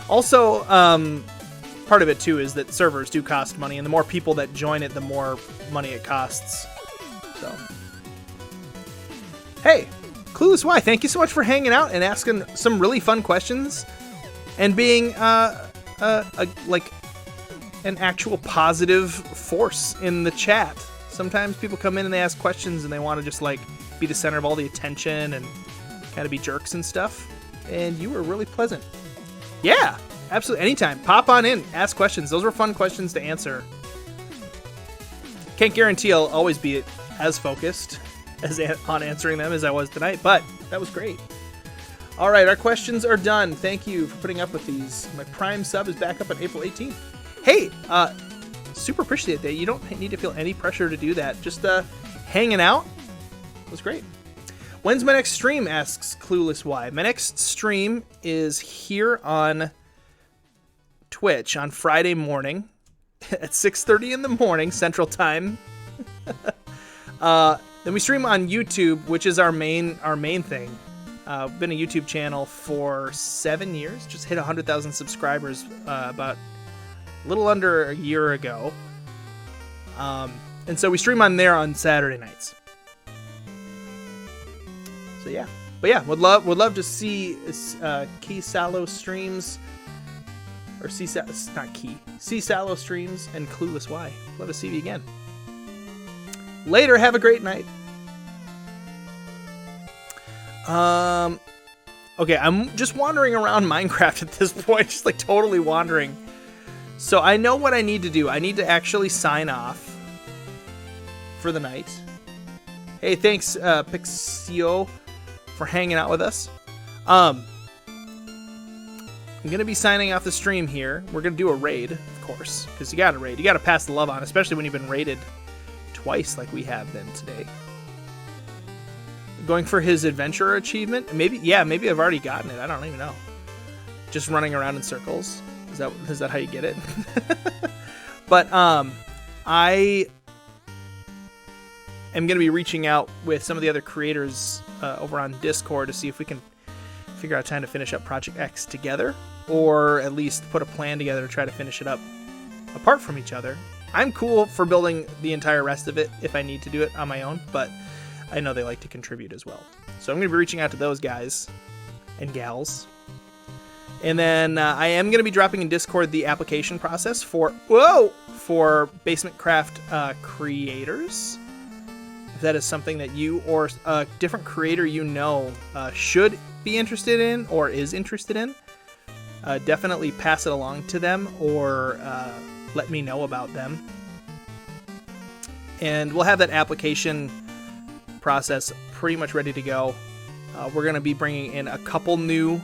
Also, part of it too is that servers do cost money, and the more people that join it, the more money it costs. So, hey, Clueless Why, thank you so much for hanging out and asking some really fun questions, and being like an actual positive force in the chat. Sometimes people come in and they ask questions and they want to just like be the center of all the attention and kind of be jerks and stuff. And you were really pleasant. Yeah, absolutely. Anytime. Pop on in. Ask questions. Those were fun questions to answer. Can't guarantee I'll always be as focused on answering them as I was tonight, but that was great. All right, our questions are done. Thank you for putting up with these. My Prime sub is back up on April 18th. Hey, super appreciate that. You don't need to feel any pressure to do that. Just hanging out was great. When's my next stream, asks Clueless Why. My next stream is here on Twitch on Friday morning at 6:30 in the morning Central Time. Then we stream on YouTube, which is our main thing. Been a YouTube channel for 7 years. Just hit 100,000 subscribers about a little under a year ago. And so we stream on there on Saturday nights. So yeah, but yeah, would love to see Key Sallow streams, or C Sallow streams and Clueless Why. Love to see you again. Later, have a great night. Okay, I'm just wandering around Minecraft at this point, just like totally wandering. So I know what I need to do. I need to actually sign off for the night. Hey, thanks, Pixio, for hanging out with us. I'm gonna be signing off the stream here. We're gonna do a raid, of course, because you gotta raid. You gotta pass the love on, especially when you've been raided twice like we have been today. Going for his adventurer achievement. Maybe I've already gotten it. I don't even know. Just running around in circles. Is that how you get it? But I am going to be reaching out with some of the other creators over on Discord to see if we can figure out time to finish up Project X together, or at least put a plan together to try to finish it up apart from each other. I'm cool for building the entire rest of it if I need to do it on my own, but I know they like to contribute as well. So I'm going to be reaching out to those guys and gals. And then I am going to be dropping in Discord the application process for BasementCraft creators. If that is something that you or a different creator you know should be interested in or is interested in, definitely pass it along to them, or let me know about them. And we'll have that application process pretty much ready to go. We're going to be bringing in a couple new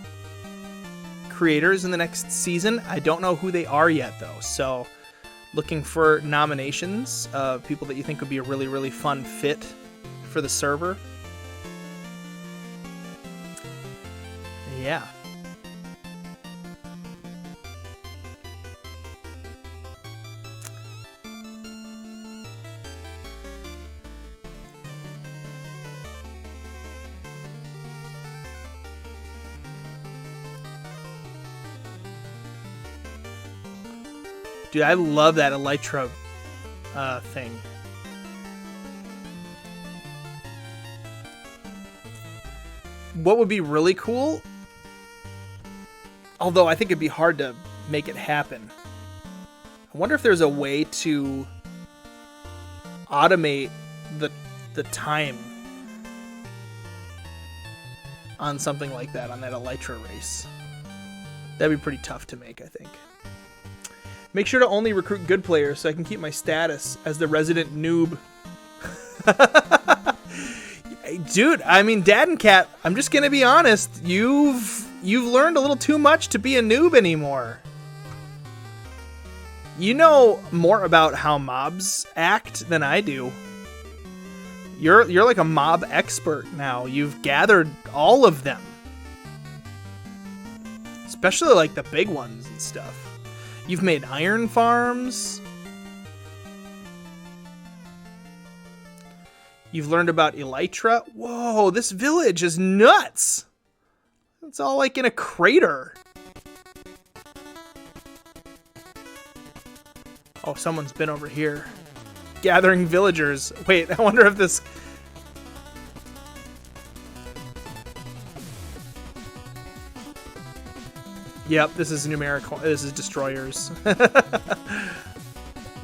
creators in the next season. I don't know who they are yet, though, so looking for nominations of people that you think would be a really, really fun fit for the server. Yeah. Dude, I love that Elytra thing. What would be really cool, although I think it'd be hard to make it happen, I wonder if there's a way to automate the time on something like that, on that Elytra race. That'd be pretty tough to make, I think. Make sure to only recruit good players so I can keep my status as the resident noob. Dude, I mean, Dad and Cat, I'm just gonna be honest. You've learned a little too much to be a noob anymore. You know more about how mobs act than I do. You're like a mob expert now. You've gathered all of them. Especially like the big ones and stuff. You've made iron farms. You've learned about Elytra. Whoa, this village is nuts. It's all like in a crater. Oh, someone's been over here. Gathering villagers. Wait, I wonder if this... Yep, this is numerical. This is destroyers.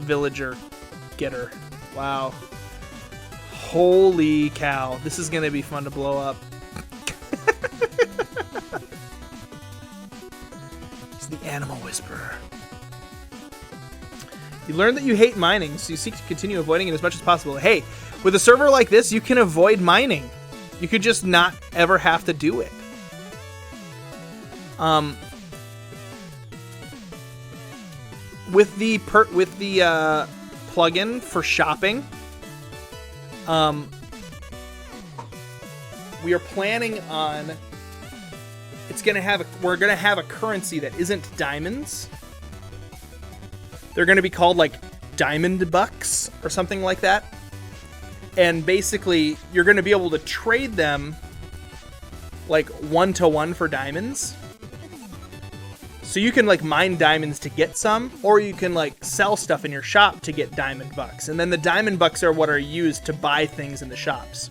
Villager getter. Wow. Holy cow. This is going to be fun to blow up. He's the animal whisperer. You learn that you hate mining, so you seek to continue avoiding it as much as possible. Hey, with a server like this, you can avoid mining. You could just not ever have to do it. With the plugin for shopping, we are planning on we're gonna have a currency that isn't diamonds. They're gonna be called like diamond bucks or something like that. And basically you're gonna be able to trade them like 1-to-1 for diamonds. So you can like mine diamonds to get some, or you can like sell stuff in your shop to get diamond bucks. And then the diamond bucks are what are used to buy things in the shops.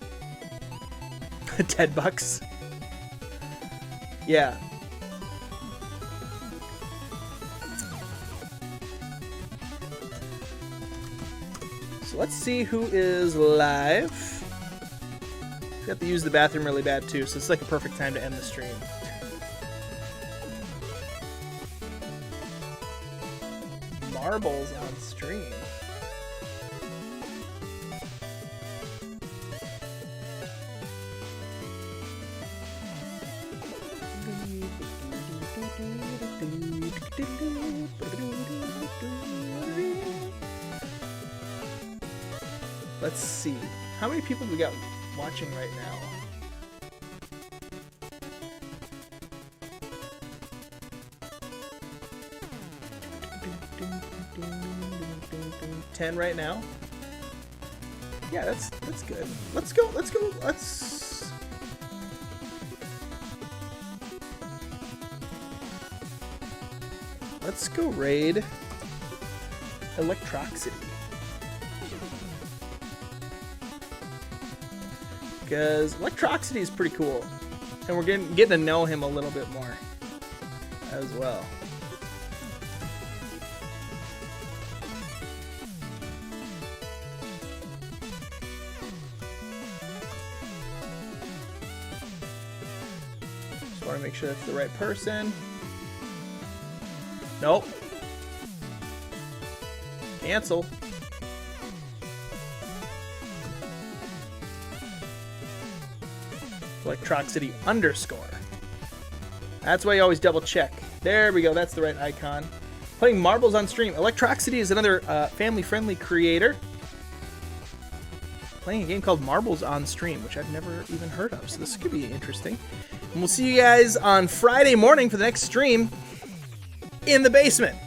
10 bucks. Yeah. So let's see who is live. We have to use the bathroom really bad too, so it's like a perfect time to end the stream. Marbles on stream. Let's see. How many people we got watching right now? $10 right now. Yeah, that's good. Let's go. Let's go raid Electrocity. Because Electrocity is pretty cool. And we're getting to know him a little bit more as well. Just want to make sure that's the right person. Nope. Cancel. Electrocity _. That's why you always double check. There we go. That's the right icon. Playing marbles on stream. Electrocity is another family-friendly creator. Playing a game called Marbles on Stream, which I've never even heard of. So this could be interesting. And we'll see you guys on Friday morning for the next stream in the basement.